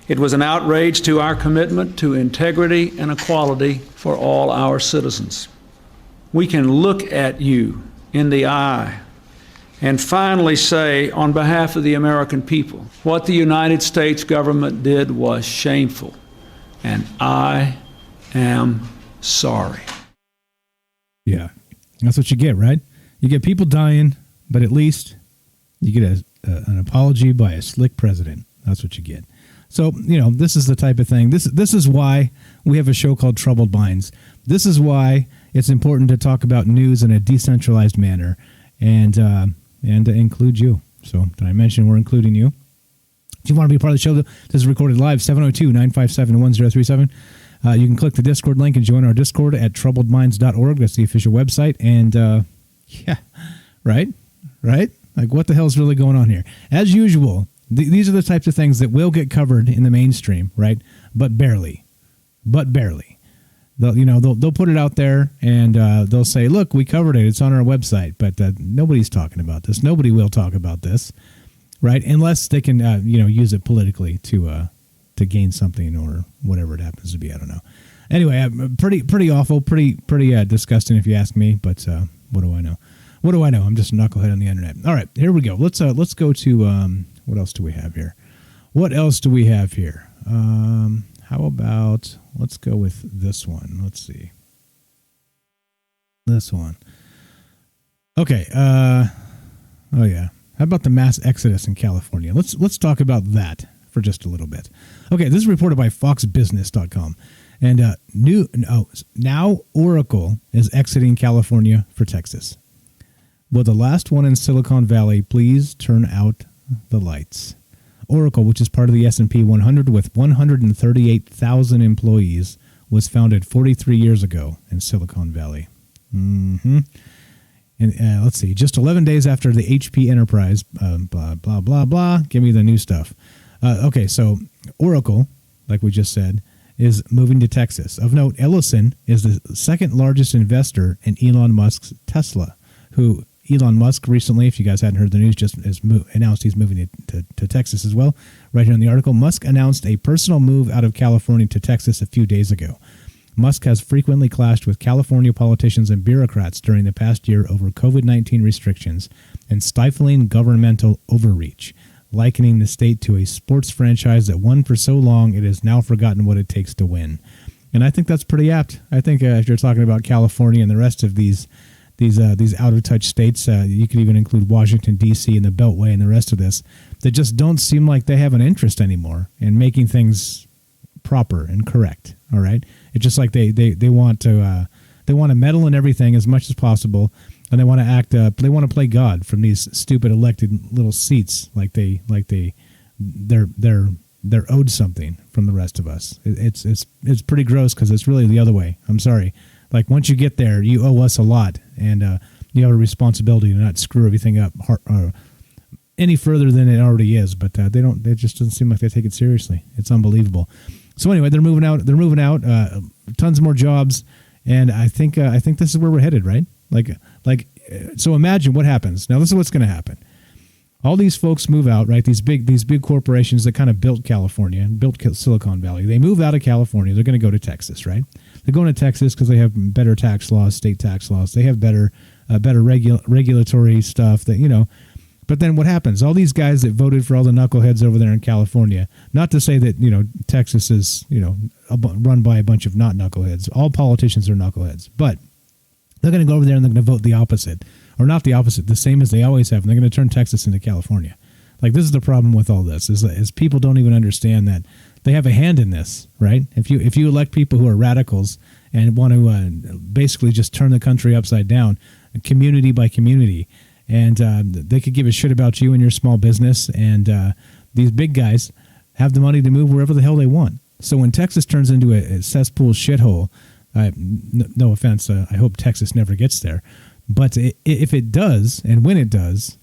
It was an outrage to our commitment to integrity and equality for all our citizens. We can look at you in the eye and finally say, on behalf of the American people, what the United States government did was shameful, and I am sorry. Yeah, that's what you get, right? You get people dying, but at least you get an apology by a slick president. That's what you get. So, this is the type of thing. This is why we have a show called Troubled Minds. This is why it's important to talk about news in a decentralized manner. And, and include you. So did I mention we're including you? If you want to be a part of the show, this is recorded live, 702-957-1037. You can click the Discord link and join our Discord at troubledminds.org. That's the official website. And, yeah, right? Like, what the hell is really going on here? As usual, these are the types of things that will get covered in the mainstream, right? But barely. They'll put it out there, and they'll say, look, we covered it. It's on our website. But nobody's talking about this. Nobody will talk about this, right? Unless they can, use it politically to gain something or whatever it happens to be. I don't know. Anyway, pretty awful, pretty disgusting if you ask me. But what do I know? I'm just a knucklehead on the internet. All right, here we go. Let's go to what else do we have here? How about let's go with this one. Let's see. This one. Okay. Oh yeah. How about the mass exodus in California? Let's talk about that for just a little bit. Okay, this is reported by FoxBusiness.com. And now Oracle is exiting California for Texas. Will the last one in Silicon Valley please turn out the lights? Oracle, which is part of the S&P 100 with 138,000 employees, was founded 43 years ago in Silicon Valley. And let's see, just 11 days after the HP Enterprise, blah, blah, blah, blah. Give me the new stuff. Okay, so Oracle, like we just said, is moving to Texas. Of note, Ellison is the second largest investor in Elon Musk's Tesla, who Elon Musk recently, if you guys hadn't heard the news, just announced he's moving to Texas as well. Right here in the article, Musk announced a personal move out of California to Texas a few days ago. Musk has frequently clashed with California politicians and bureaucrats during the past year over COVID-19 restrictions and stifling governmental overreach, likening the state to a sports franchise that won for so long it has now forgotten what it takes to win. And I think that's pretty apt. I think if you're talking about California and the rest of these out-of-touch states, you could even include Washington, D.C. and the Beltway and the rest of this, that just don't seem like they have an interest anymore in making things proper and correct, all right? It's just like they want to meddle in everything as much as possible, and they want to act they want to play God from these stupid elected little seats like they're owed something from the rest of us. It's pretty gross because it's really the other way. I'm sorry. Like, once you get there, you owe us a lot, and you have a responsibility to not screw everything up any further than it already is. But they just doesn't seem like they take it seriously. It's unbelievable. So anyway, they're moving out. Tons more jobs, and I think this is where we're headed, right? So imagine what happens. Now, this is what's going to happen. All these folks move out, right? These big corporations that kind of built California, built Silicon Valley. They move out of California. They're going to go to Texas, right? They're going to Texas because they have better tax laws, state tax laws. They have better regulatory stuff that, But then what happens? All these guys that voted for all the knuckleheads over there in California, not to say that, Texas is, run by a bunch of not knuckleheads. All politicians are knuckleheads. But they're going to go over there and they're going to vote the opposite. Or not the opposite, the same as they always have. And they're going to turn Texas into California. Like, this is the problem with all this, is people don't even understand that they have a hand in this, right? If you elect people who are radicals and want to basically just turn the country upside down, community by community, and they could give a shit about you and your small business, and these big guys have the money to move wherever the hell they want. So when Texas turns into a cesspool shithole, no offense, I hope Texas never gets there, but if it does, and when it does,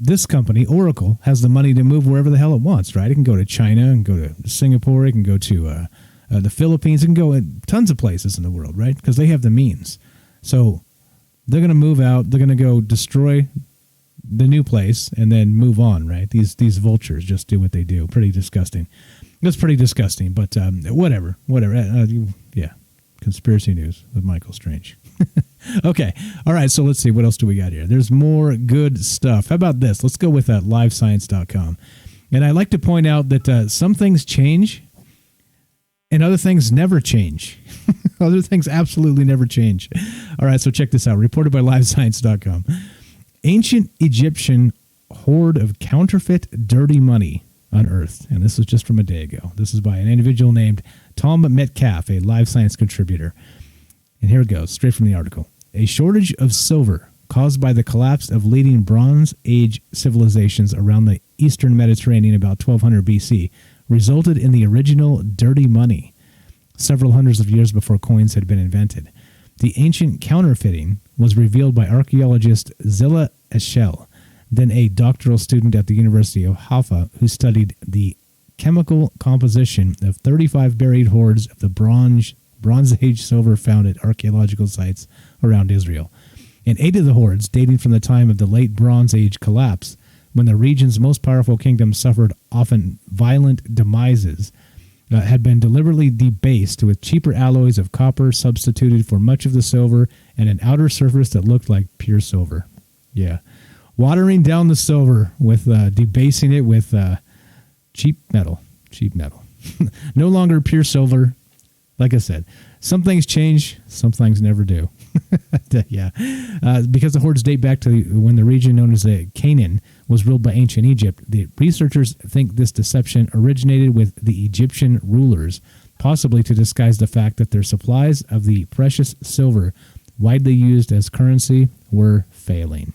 this company, Oracle, has the money to move wherever the hell it wants, right? It can go to China, and go to Singapore, it can go to the Philippines, it can go in tons of places in the world, right? Because they have the means. So they're going to move out, they're going to go destroy the new place, and then move on, right? These vultures just do what they do. Pretty disgusting. It's pretty disgusting, but whatever. Yeah, conspiracy news with Michael Strange. Okay. All right. So let's see. What else do we got here? There's more good stuff. How about this? Let's go with livescience.com. And I like to point out that some things change and other things never change. Other things absolutely never change. All right. So check this out. Reported by livescience.com. Ancient Egyptian hoard of counterfeit dirty money unearthed. And this was just from a day ago. This is by an individual named Tom Metcalf, a Live Science contributor. And here it goes, straight from the article. A shortage of silver caused by the collapse of leading Bronze Age civilizations around the eastern Mediterranean about 1200 BC, resulted in the original dirty money, several hundreds of years before coins had been invented. The ancient counterfeiting was revealed by archaeologist Zilla Eschel, then a doctoral student at the University of Haifa, who studied the chemical composition of 35 buried hoards of the Bronze Age silver found at archaeological sites around Israel. In 8 of the hoards, dating from the time of the late Bronze Age collapse, when the region's most powerful kingdoms suffered often violent demises, had been deliberately debased with cheaper alloys of copper substituted for much of the silver and an outer surface that looked like pure silver. Yeah. Watering down the silver with debasing it with cheap metal. No longer pure silver. Like I said, some things change, some things never do. Yeah. Because the hoards date back to when the region known as Canaan was ruled by ancient Egypt, the researchers think this deception originated with the Egyptian rulers, possibly to disguise the fact that their supplies of the precious silver widely used as currency were failing.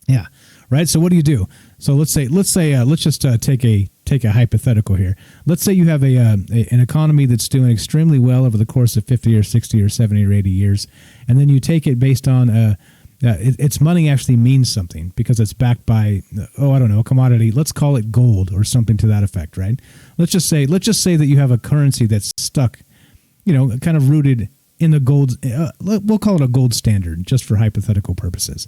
Yeah, right. So what do you do? So let's just take a hypothetical here. Let's say you have an economy that's doing extremely well over the course of 50 or 60 or 70 or 80 years, and then you take it based on its money actually means something because it's backed by a commodity. Let's call it gold or something to that effect, right? Let's just say that you have a currency that's stuck, kind of rooted in the gold. We'll call it a gold standard just for hypothetical purposes.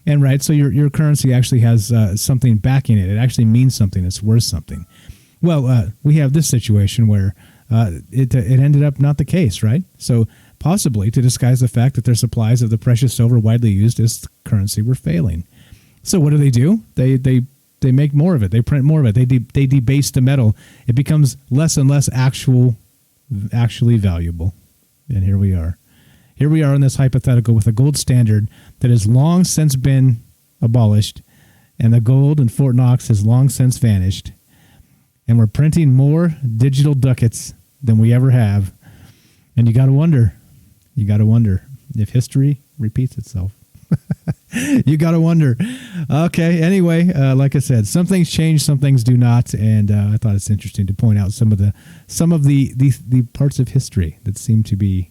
And right, so your currency actually has something backing it. It actually means something. It's worth something. Well, we have this situation where it ended up not the case, right? So possibly to disguise the fact that their supplies of the precious silver widely used as currency were failing. So what do? They make more of it. They print more of it. They debase the metal. It becomes less and less actually valuable. And here we are. Here we are in this hypothetical with a gold standard that has long since been abolished, and the gold in Fort Knox has long since vanished, and we're printing more digital ducats than we ever have. And you got to wonder if history repeats itself. You got to wonder. Okay, anyway, like I said, some things change, some things do not, and I thought it's interesting to point out some of the parts of history that seem to be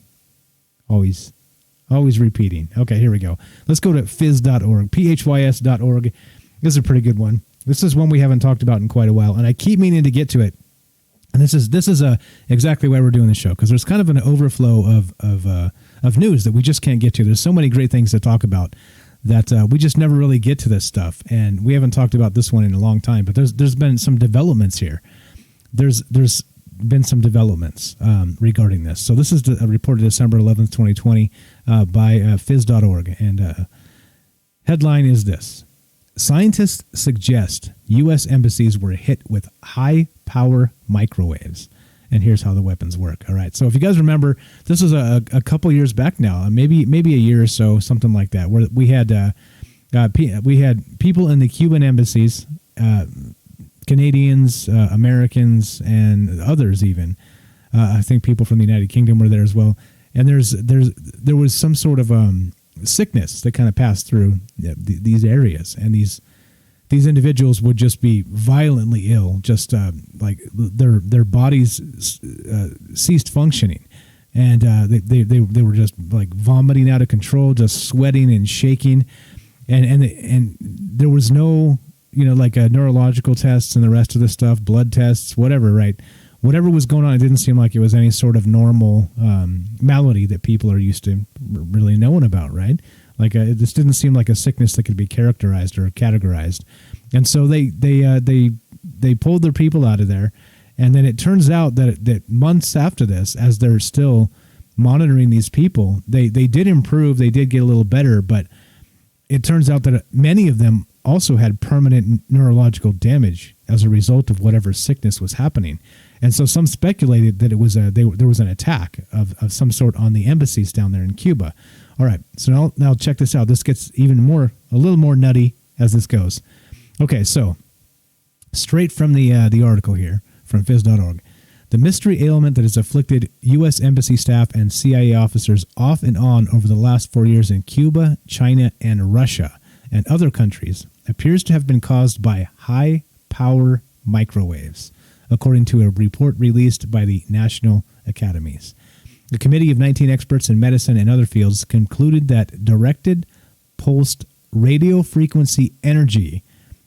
always repeating. Okay, here we go. Let's go to phys.org, phys.org. This is a pretty good one. This is one we haven't talked about in quite a while, and I keep meaning to get to it. And this is exactly why we're doing the show, because there's kind of an overflow of news that we just can't get to. There's so many great things to talk about that we just never really get to this stuff, and we haven't talked about this one in a long time. But there's been some developments here. There's been some developments regarding this. So this is a report of December 11th, 2020 by phys.org. And headline is this: Scientists suggest U.S. embassies were hit with high-power microwaves. And here's how the weapons work. All right. So if you guys remember, this was a couple years back now, maybe a year or so, something like that, where we had people in the Cuban embassies, Canadians, Americans, and others even. I think people from the United Kingdom were there as well. And there was some sort of sickness that kind of passed through these areas, and these individuals would just be violently ill, just like their bodies ceased functioning, and they were just like vomiting out of control, just sweating and shaking, and there was no like neurological tests and the rest of the stuff, blood tests, whatever, right? Whatever was going on, it didn't seem like it was any sort of normal malady that people are used to really knowing about, right? Like this didn't seem like a sickness that could be characterized or categorized, and so they pulled their people out of there, and then it turns out that months after this, as they're still monitoring these people, they did improve, they did get a little better, but it turns out that many of them also had permanent neurological damage as a result of whatever sickness was happening. And so some speculated that it was there was an attack of some sort on the embassies down there in Cuba. All right, so now check this out. This gets a little more nutty as this goes. Okay, so straight from the article here from phys.org. The mystery ailment that has afflicted U.S. Embassy staff and CIA officers off and on over the last 4 years in Cuba, China, and Russia, and other countries, appears to have been caused by high-power microwaves, according to a report released by the National Academies. The committee of 19 experts in medicine and other fields concluded that directed pulsed radio frequency energy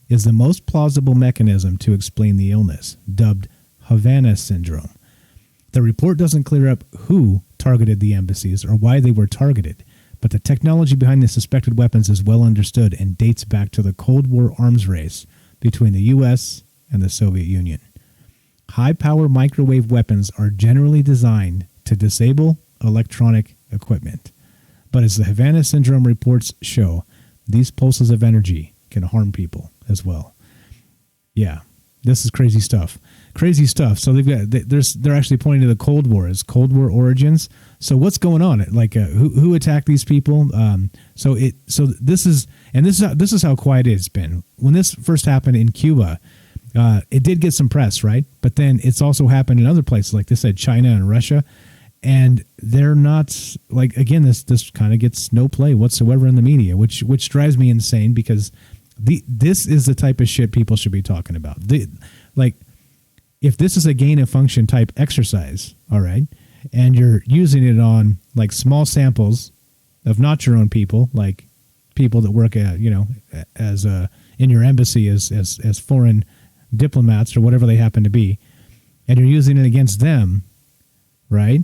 is the most plausible mechanism to explain the illness, dubbed Havana syndrome. The report doesn't clear up who targeted the embassies or why they were targeted, but the technology behind the suspected weapons is well understood and dates back to the Cold War arms race between the U.S. and the Soviet Union. High-power microwave weapons are generally designed to disable electronic equipment. But as the Havana syndrome reports show, these pulses of energy can harm people as well. Yeah, this is crazy stuff. Crazy stuff. So they're actually pointing to the Cold War as Cold War origins. So what's going on? Like who attacked these people? This is how quiet it's been. When this first happened in Cuba, it did get some press, right? But then it's also happened in other places, like they said, China and Russia, and they're not like, again, this kind of gets no play whatsoever in the media, which drives me insane, because this is the type of shit people should be talking about. If this is a gain of function type exercise, all right, and you're using it on like small samples of not your own people, like people that work at, as in your embassy as foreign diplomats or whatever they happen to be, and you're using it against them, right?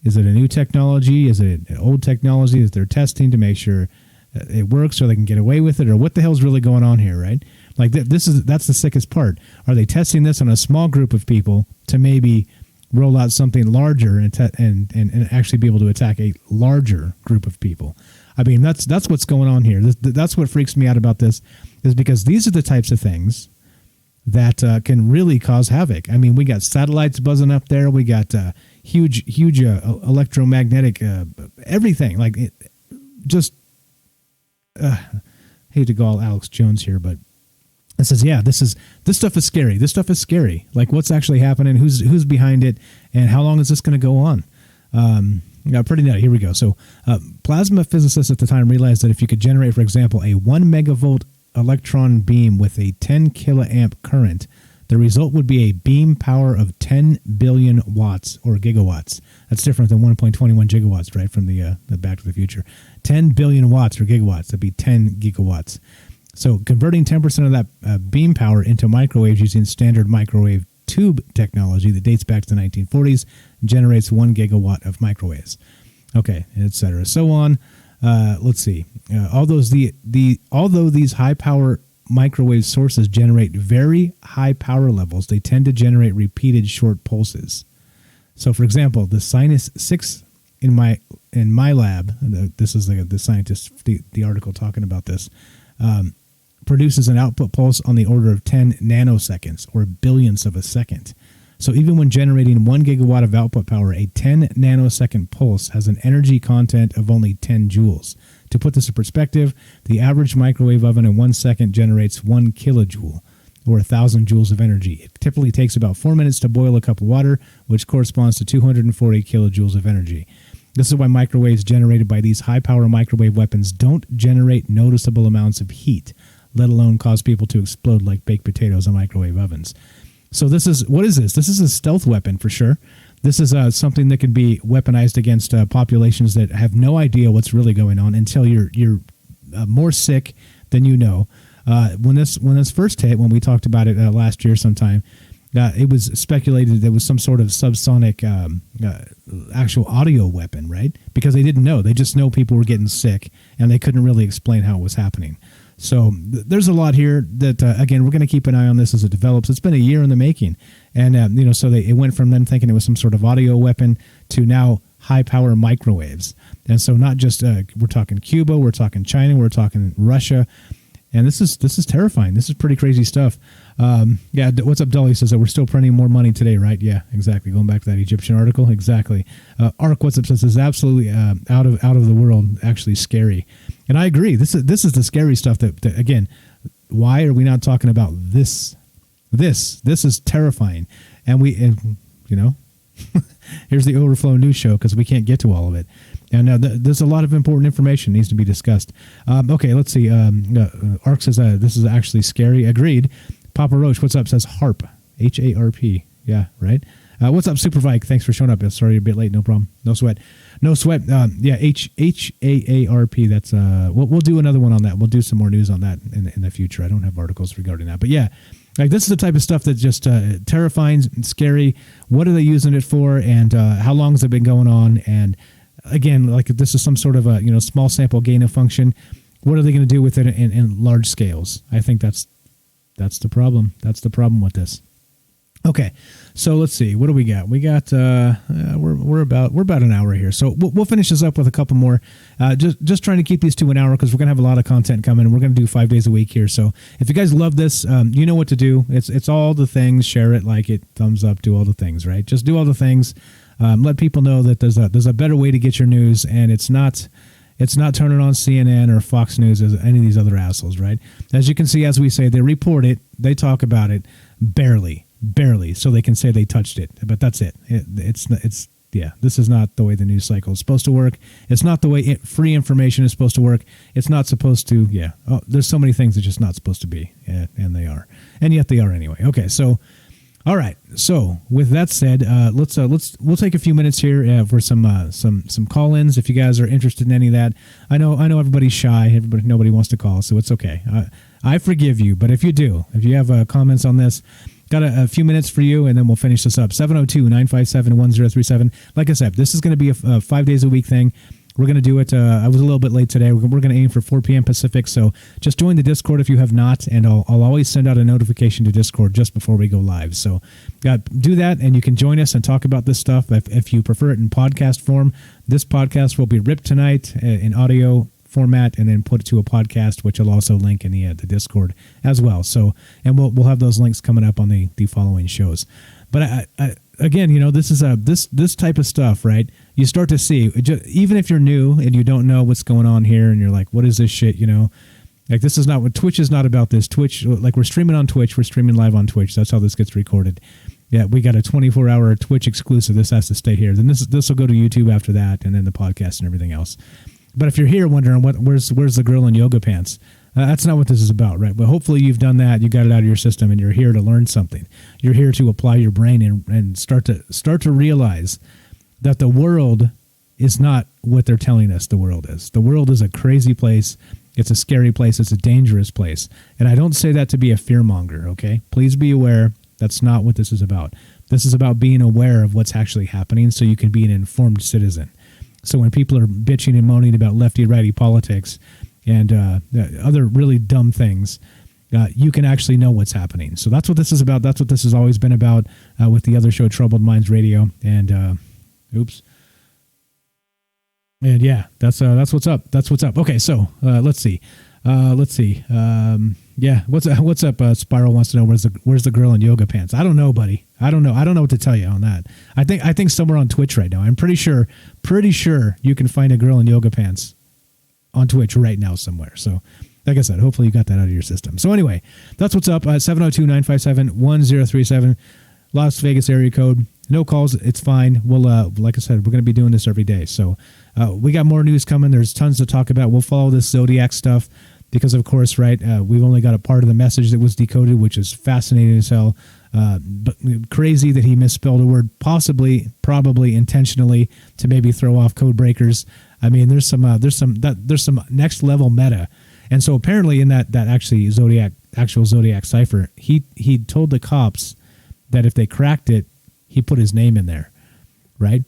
Is it a new technology? Is it an old technology that they're testing to make sure it works so they can get away with it? Or what the hell's really going on here, right? Like that's the sickest part. Are they testing this on a small group of people to maybe roll out something larger and actually be able to attack a larger group of people? I mean, that's what's going on here. That's what freaks me out about this, is because these are the types of things that can really cause hate. I mean, we got satellites buzzing up there. We got huge electromagnetic everything. Like hate to call Alex Jones here, but it says, yeah, this stuff is scary. This stuff is scary. Like, what's actually happening? Who's behind it? And how long is this going to go on? Pretty nutty. Here we go. So, plasma physicists at the time realized that if you could generate, for example, a 1 megavolt electron beam with a 10 kiloamp current, the result would be a beam power of 10 billion watts or gigawatts. That's different than 1.21 gigawatts, right, from the Back to the Future. 10 billion watts or gigawatts. That'd be 10 gigawatts. So converting 10% of that beam power into microwaves using standard microwave tube technology that dates back to the 1940s generates 1 gigawatt of microwaves. Okay, etc. So on. Let's see. Although these high power microwave sources generate very high power levels, they tend to generate repeated short pulses. So, for example, the Sinus 6 in my lab, this is the scientist, the article talking about this, produces an output pulse on the order of 10 nanoseconds, or billionths of a second. So even when generating 1 gigawatt of output power, a 10 nanosecond pulse has an energy content of only 10 joules. To put this in perspective, the average microwave oven in 1 second generates 1 kilojoule, or 1,000 joules of energy. It typically takes about 4 minutes to boil a cup of water, which corresponds to 240 kilojoules of energy. This is why microwaves generated by these high-power microwave weapons don't generate noticeable amounts of heat, let alone cause people to explode like baked potatoes in microwave ovens. So what is this? This is a stealth weapon for sure. This is something that can be weaponized against populations that have no idea what's really going on until you're more sick than you know. When this first hit, when we talked about it last year sometime, it was speculated there was some sort of subsonic actual audio weapon, right? Because they didn't know. They just know people were getting sick, and they couldn't really explain how it was happening. So there's a lot here that, again, we're going to keep an eye on this as it develops. It's been a year in the making. And, it went from them thinking it was some sort of audio weapon to now high-power microwaves. And so not just, we're talking Cuba, we're talking China, we're talking Russia. And this is terrifying. This is pretty crazy stuff. What's up, Dolly says that we're still printing more money today, right? Yeah, exactly. Going back to that Egyptian article, exactly. Ark, what's up, says this is absolutely out of the world, actually scary. And I agree. This is the scary stuff that again, why are we not talking about this? This is terrifying. And Here's the Overflow News Show, because we can't get to all of it. And there's a lot of important information needs to be discussed. Okay, let's see. Ark says this is actually scary. Agreed. Papa Roach, what's up? Says HARP. HARP. Yeah, right. What's up, Super Vike? Thanks for showing up. Sorry, a bit late. No problem. No sweat. No sweat. Yeah, HAARP. That's we'll do another one on that. We'll do some more news on that in the future. I don't have articles regarding that, but yeah, like this is the type of stuff that's just terrifying and scary. What are they using it for, and how long has it been going on? And again, like if this is some sort of a small sample gain of function, what are they going to do with it in large scales? I think that's the problem. That's the problem with this. Okay, so let's see. What do we got? We got we're about an hour here, so we'll finish this up with a couple more. Just trying to keep these to an hour because we're gonna have a lot of content coming. We're gonna do 5 days a week here. So if you guys love this, you know what to do. It's all the things. Share it, like it, thumbs up, do all the things. Right? Just do all the things. Let people know that there's a better way to get your news, and it's not turning on CNN or Fox News as any of these other assholes. Right? As you can see, as we say, they report it, they talk about it, barely, so they can say they touched it, but that's it. It's this is not the way the news cycle is supposed to work. It's not the way free information is supposed to work. It's not supposed to. There's so many things that's just not supposed to be, and they are, and yet they are anyway. Okay, so all right. So with that said, we'll take a few minutes here for some call-ins. If you guys are interested in any of that, I know everybody's shy. Nobody wants to call, so it's okay. I forgive you, but if you have comments on this. Got a few minutes for you, and then we'll finish this up. 702-957-1037. Like I said, this is going to be a 5 days a week thing. We're going to do it. I was a little bit late today. We're going to aim for 4 p.m. Pacific, so just join the Discord if you have not, and I'll always send out a notification to Discord just before we go live. So do that, and you can join us and talk about this stuff. If you prefer it in podcast form, this podcast will be ripped tonight in audio format and then put it to a podcast, which I'll also link in the Discord as well. So, and we'll have those links coming up on the following shows. But I again, this is this type of stuff, right? You start to see, even if you're new and you don't know what's going on here, and you're like, what is this shit? Like this is not what Twitch is not about. This Twitch, like we're streaming on Twitch, we're streaming live on Twitch. That's how this gets recorded. Yeah, we got a 24-hour Twitch exclusive. This has to stay here. Then this will go to YouTube after that, and then the podcast and everything else. But if you're here wondering where's the girl in yoga pants, that's not what this is about, right? But hopefully you've done that, you got it out of your system, and you're here to learn something. You're here to apply your brain and start to realize that the world is not what they're telling us the world is. The world is a crazy place. It's a scary place. It's a dangerous place. And I don't say that to be a fearmonger, okay? Please be aware that's not what this is about. This is about being aware of what's actually happening so you can be an informed citizen. So when people are bitching and moaning about lefty-righty politics and other really dumb things, you can actually know what's happening. So that's what this is about. That's what this has always been about with the other show, Troubled Minds Radio. And and yeah, that's what's up. That's what's up. Okay, so let's see. Yeah, what's up? Spiral wants to know where's the girl in yoga pants. I don't know, buddy. I don't know what to tell you on that. I think somewhere on Twitch right now. I'm pretty sure you can find a girl in yoga pants on Twitch right now somewhere. So, like I said, hopefully you got that out of your system. So anyway, that's what's up. 702-957-1037, Las Vegas area code. No calls. It's fine. We'll like I said, we're going to be doing this every day. So we got more news coming. There's tons to talk about. We'll follow this Zodiac stuff. Because, of course, right, we've only got a part of the message that was decoded, which is fascinating as hell. But crazy that he misspelled a word, probably intentionally to maybe throw off code breakers. I mean, there's some next level meta. And so apparently in that actual Zodiac cipher, he told the cops that if they cracked it, he put his name in there, right?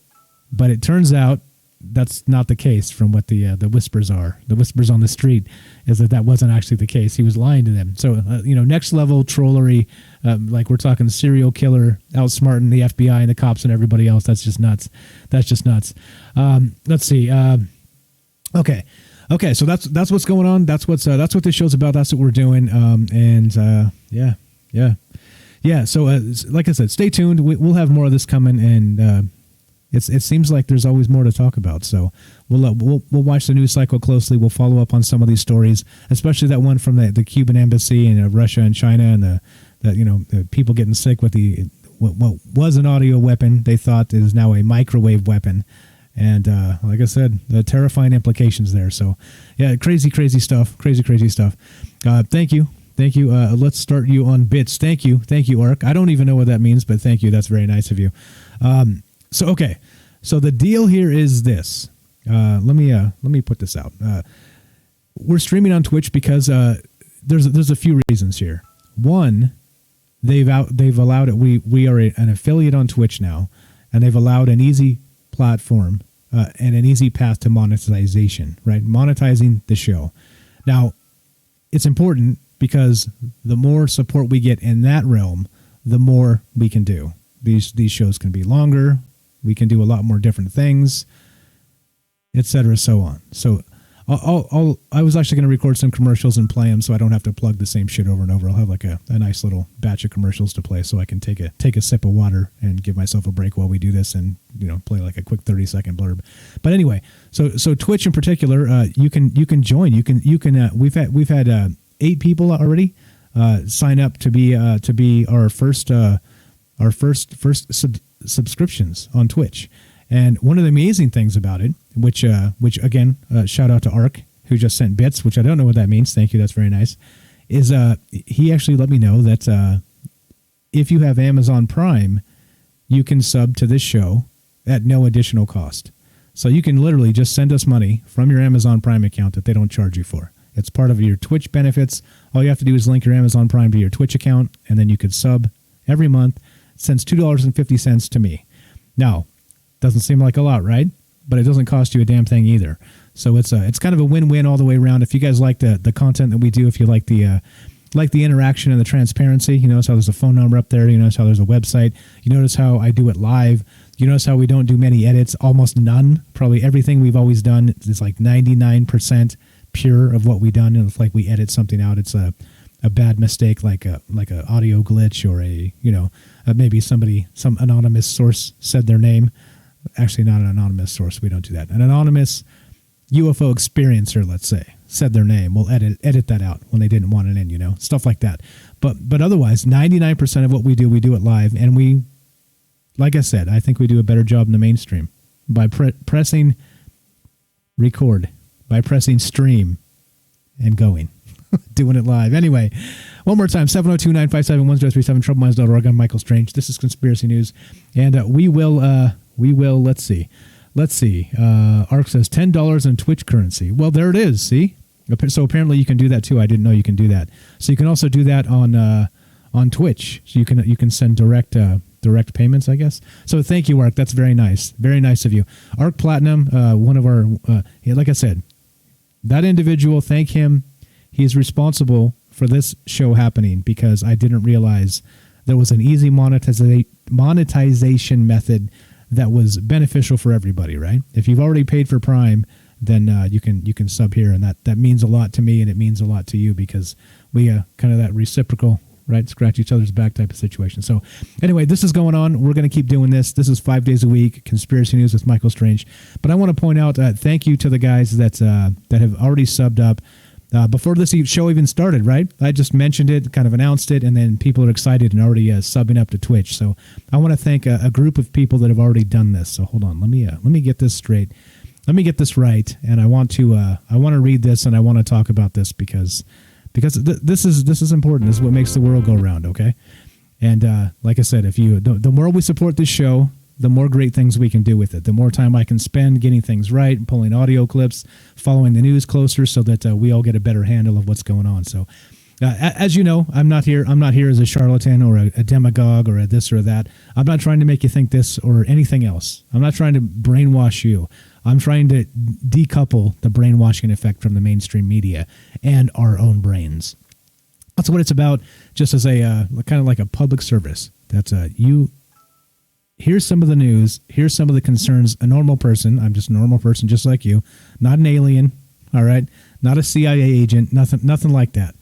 But it turns out that's not the case from what the whispers are. The whispers on the street is that wasn't actually the case. He was lying to them. So, next level trollery, like we're talking serial killer outsmarting the FBI and the cops and everybody else. That's just nuts. Let's see. Okay. So that's what's going on. That's what this show's about. That's what we're doing. Yeah. So, like I said, stay tuned. We'll have more of this coming, and it seems like there's always more to talk about. So we'll watch the news cycle closely. We'll follow up on some of these stories, especially that one from the Cuban embassy and Russia and China, and the people getting sick with the what was an audio weapon, they thought is now a microwave weapon. And like I said, the terrifying implications there. So, yeah, crazy stuff. Crazy stuff. Thank you. Let's start you on bits. Thank you, Ark. I don't even know what that means, but thank you. That's very nice of you. Okay. So the deal here is this. Let me put this out. We're streaming on Twitch because there's a few reasons here. One, they've allowed it. We are an affiliate on Twitch now, and they've allowed an easy platform and an easy path to monetization, right? Monetizing the show. Now, it's important because the more support we get in that realm, the more we can do. These shows can be longer. We can do a lot more different things, etc. So on. So I was actually going to record some commercials and play them so I don't have to plug the same shit over and over. I'll have like a nice little batch of commercials to play so I can take a sip of water and give myself a break while we do this and, play like a quick 30-second blurb. But anyway, so Twitch in particular, you can join. We've had 8 people already sign up to be our first subscriptions on Twitch. And one of the amazing things about it, which again, shout out to Ark, who just sent bits, which I don't know what that means. Thank you. That's very nice. Is he actually let me know that if you have Amazon Prime, you can sub to this show at no additional cost. So you can literally just send us money from your Amazon Prime account that they don't charge you for. It's part of your Twitch benefits. All you have to do is link your Amazon Prime to your Twitch account, and then you could sub every month. It sends $2.50 to me. Now, doesn't seem like a lot, right? But it doesn't cost you a damn thing either. So it's kind of a win-win all the way around. If you guys like the content that we do, if you like the interaction and the transparency, you notice how there's a phone number up there. You notice how there's a website. You notice how I do it live. You notice how we don't do many edits, almost none. Probably everything we've always done is like 99% pure of what we've done. And if like we edit something out, it's a bad mistake, like a audio glitch or maybe some anonymous source said their name. Actually, not an anonymous source. We don't do that. An anonymous UFO experiencer, let's say, said their name. We'll edit that out when they didn't want it in, stuff like that. But otherwise, 99% of what we do it live. And we, like I said, I think we do a better job in the mainstream by pressing record, by pressing stream and going, doing it live. Anyway, one more time, 702-957-1037, troubleminds.org. I'm Michael Strange. This is Conspiracy News. And we will, let's see. Ark says $10 in Twitch currency. Well, there it is. See? So apparently you can do that too. I didn't know you can do that. So you can also do that on Twitch. So you can send direct payments, I guess. So thank you, Ark. That's very nice. Very nice of you. Ark Platinum, one of our, like I said, that individual, thank him. He's responsible for this show happening because I didn't realize there was an easy monetization method that was beneficial for everybody, right? If you've already paid for Prime, then you can sub here, and that means a lot to me, and it means a lot to you because we kind of that reciprocal, right, scratch each other's back type of situation. So anyway, this is going on. We're going to keep doing this. This is 5 days a week, Conspiracy News with Michael Strange. But I want to point out, thank you to the guys that have already subbed up. Before this show even started, right? I just mentioned it, kind of announced it, and then people are excited and already subbing up to Twitch. So I want to thank a group of people that have already done this. So hold on, let me get this straight. Let me get this right, and I want to read this and I want to talk about this because this is important. This is what makes the world go round. Okay, and like I said, if the more we support this show, the more great things we can do with it. The more time I can spend getting things right, pulling audio clips, following the news closer so that we all get a better handle of what's going on. So as you know, I'm not here as a charlatan or a demagogue or a this or that. I'm not trying to make you think this or anything else. I'm not trying to brainwash you. I'm trying to decouple the brainwashing effect from the mainstream media and our own brains. That's what it's about, just as a kind of like a public service. That's here's some of the news. Here's some of the concerns. A normal person. I'm just a normal person, just like you. Not an alien. All right. Not a CIA agent. Nothing like that.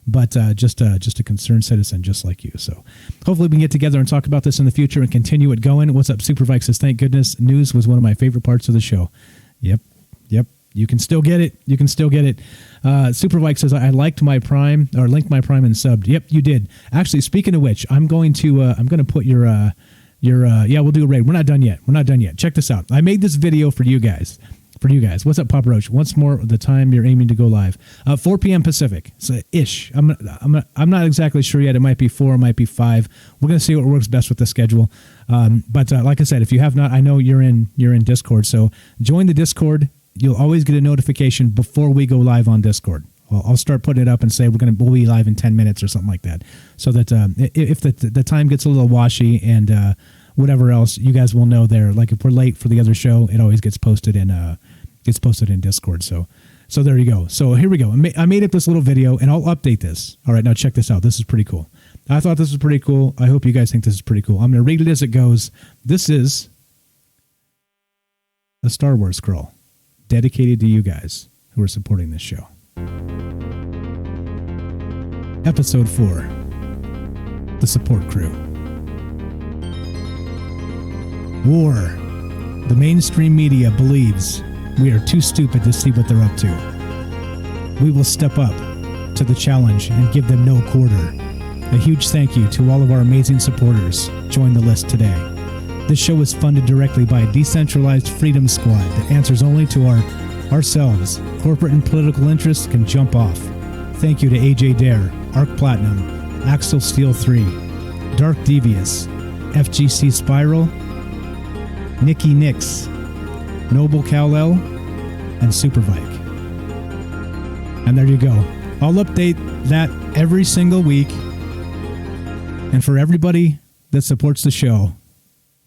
But just a concerned citizen, just like you. So hopefully we can get together and talk about this in the future and continue it going. What's up, Supervike says, thank goodness news was one of my favorite parts of the show. Yep. You can still get it. You can still get it. Super Mike says, I liked my Prime, or linked my Prime and subbed. Yep, you did. Actually, speaking of which, I'm going to put your yeah, we'll do a raid. We're not done yet. We're not done yet. Check this out. I made this video for you guys. What's up, Papa Roach? Once more, the time you're aiming to go live. 4 p.m. Pacific. So ish. I'm not exactly sure yet. It might be 4, it might be 5. We're gonna see what works best with the schedule. But like I said, if you have not, I know you're in Discord. So join the Discord. You'll always get a notification before we go live on Discord. I'll start putting it up and say we'll be live in 10 minutes or something like that. So that if the time gets a little washy and whatever else, you guys will know there. Like if we're late for the other show, it always gets posted in Discord. So there you go. So here we go. I made up this little video and I'll update this. All right, now check this out. This is pretty cool. I thought this was pretty cool. I hope you guys think this is pretty cool. I'm going to read it as it goes. This is a Star Wars scroll dedicated to you guys who are supporting this show. Episode 4, The Support Crew. War. The mainstream media believes we are too stupid to see what they're up to. We will step up to the challenge and give them no quarter. A huge thank you to all of our amazing supporters. Join the list today. This show is funded directly by a decentralized freedom squad that answers only to ourselves. Corporate and political interests can jump off. Thank you to AJ Dare, Arc Platinum, Axel Steel 3, Dark Devious, FGC Spiral, Nikki Nix, Noble Kal-El, and Supervike. And there you go. I'll update that every single week. And for everybody that supports the show,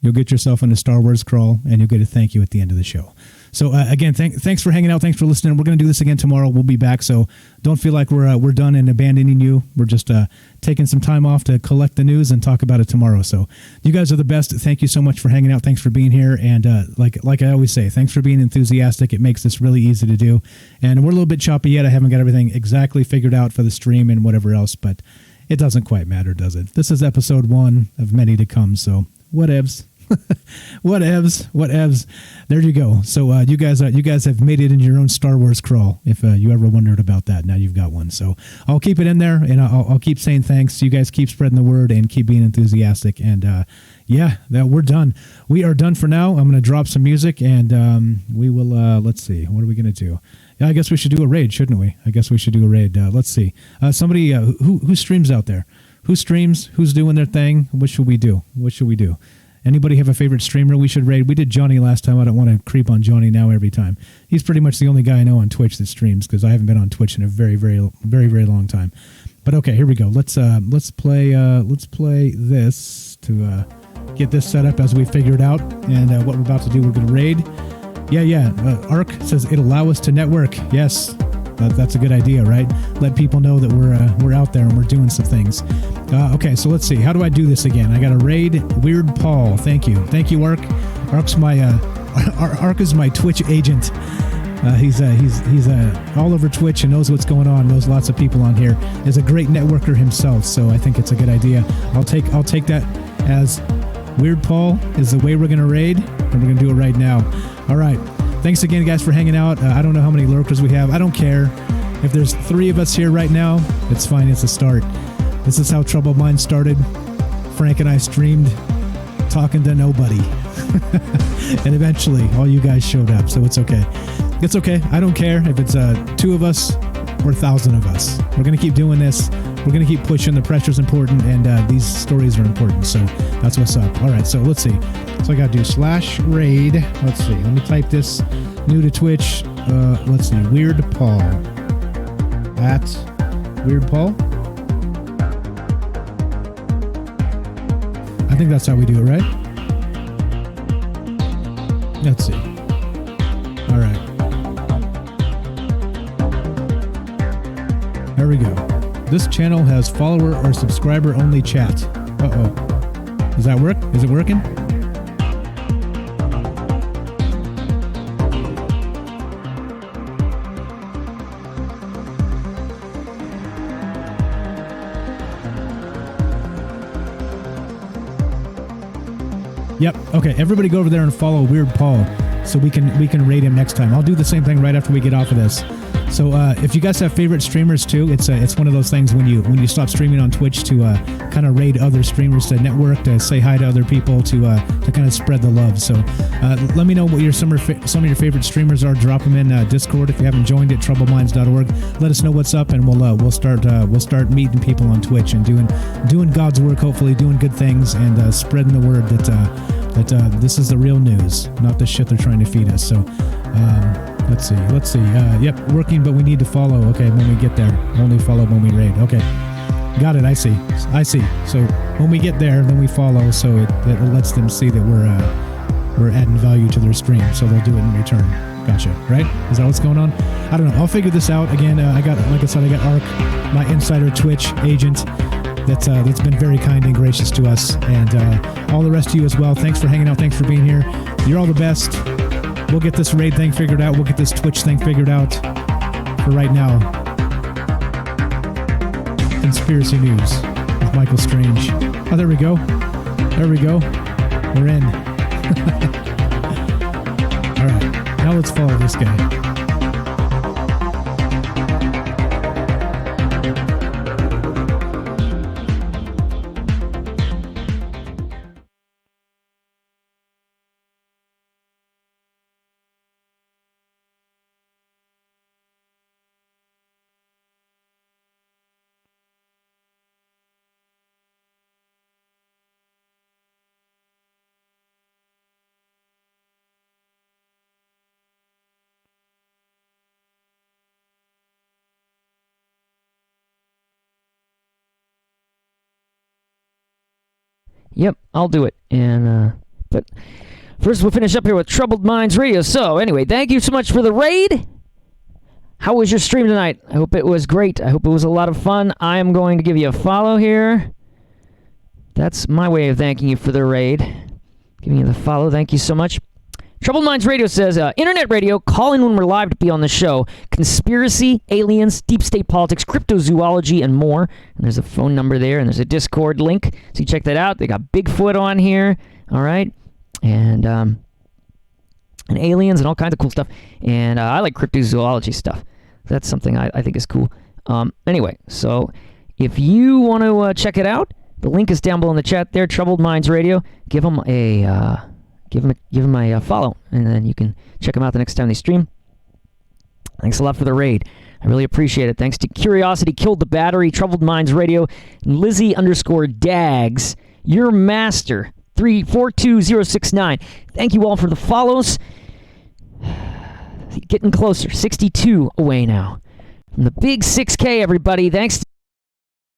you'll get yourself in a Star Wars crawl, and you'll get a thank you at the end of the show. So again, thanks for hanging out. Thanks for listening. We're going to do this again tomorrow. We'll be back. So don't feel like we're done and abandoning you. We're just taking some time off to collect the news and talk about it tomorrow. So you guys are the best. Thank you so much for hanging out. Thanks for being here. And like I always say, thanks for being enthusiastic. It makes this really easy to do. And we're a little bit choppy yet. I haven't got everything exactly figured out for the stream and whatever else, but it doesn't quite matter, does it? This is episode 1 of many to come. So whatevs. Whatevs. There you go. So you guys have made it in your own Star Wars crawl. If you ever wondered about that, now you've got one. So I'll keep it in there, and I'll keep saying thanks. You guys keep spreading the word and keep being enthusiastic. And yeah, we're done. We are done for now. I'm going to drop some music, and we will. Let's see. What are we going to do? Yeah, I guess we should do a raid, shouldn't we? Let's see. Somebody who streams out there. Who streams? Who's doing their thing? What should we do? Anybody have a favorite streamer we should raid? We did Johnny last time. I don't want to creep on Johnny now every time. He's pretty much the only guy I know on Twitch that streams because I haven't been on Twitch in a very, very, very, very long time. But okay, here we go. Let's play this to get this set up as we figure it out. And what we're about to do, we're going to raid. Yeah. Arc says it'll allow us to network. Yes. That's a good idea, right? Let people know that we're out there and we're doing some things. Okay, so let's see. How do I do this again? I got to raid Weird Paul. Thank you, Arc. Arc is my Twitch agent. He's all over Twitch and knows what's going on. Knows lots of people on here. Is a great networker himself, so I think it's a good idea. I'll take that as Weird Paul is the way we're gonna raid, and we're gonna do it right now. All right. Thanks again, guys, for hanging out. I don't know how many lurkers we have. I don't care. If there's 3 of us here right now, it's fine. It's a start. This is how Troubled Minds started. Frank and I streamed talking to nobody. And eventually, all you guys showed up, so it's okay. It's okay. I don't care if it's 2 of us or 1,000 of us. We're going to keep doing this. We're going to keep pushing. The pressure's important, and these stories are important, so that's what's up. All right, so let's see. So I got to do /raid. Let's see. Let me type this. New to Twitch. Let's see. Weird Paul. At Weird Paul. I think that's how we do it, right? Let's see. All right. There we go. This channel has follower or subscriber only chat. Uh-oh. Does that work? Is it working? Yep. Okay, everybody go over there and follow Weird Paul. so we can raid him next time. I'll do the same thing right after we get off of this. So if you guys have favorite streamers too, it's one of those things when you stop streaming on Twitch to kind of raid other streamers, to network, to say hi to other people, to kind of spread the love. So let me know what some of your favorite streamers are. Drop them in Discord if you haven't joined it, troubledminds.org. Let us know what's up, and we'll start meeting people on Twitch and doing God's work, hopefully doing good things and spreading the word that this is the real news, not the shit they're trying to feed us. So let's see. Yep, working, but we need to follow. Okay, when we get there, only follow when we raid. Okay, got it. I see. So when we get there, then we follow, so it lets them see that we're adding value to their stream, so they'll do it in return. Gotcha. Right? Is that what's going on? I don't know. I'll figure this out. Again, I got Ark, my insider Twitch agent, that's been very kind and gracious to us, and all the rest of you as well. Thanks for hanging out. Thanks for being here. You're all the best. We'll get this raid thing figured out. We'll get this Twitch thing figured out. For right now, Conspiracy News with Michael Strange. Oh, there we go. We're in. All right. Now let's follow this guy. Yep, I'll do it. And but first we'll finish up here with Troubled Minds Radio. So anyway, thank you so much for the raid. How was your stream tonight? I hope it was great. I hope it was a lot of fun. I am going to give you a follow here. That's my way of thanking you for the raid. Giving you the follow. Thank you so much. Troubled Minds Radio says, Internet radio, call in when we're live to be on the show. Conspiracy, aliens, deep state politics, cryptozoology, and more. And there's a phone number there, and there's a Discord link. So you check that out. They got Bigfoot on here, all right? And aliens and all kinds of cool stuff. And I like cryptozoology stuff. That's something I think is cool. Anyway, so if you want to check it out, the link is down below in the chat there, Troubled Minds Radio. Give them a... Give them a follow, and then you can check them out the next time they stream. Thanks a lot for the raid. I really appreciate it. Thanks to Curiosity Killed the Battery, Troubled Minds Radio, Lizzie_Dags, Your Master, 342069. Thank you all for the follows. Getting closer. 62 away now. From the big 6K, everybody. Thanks.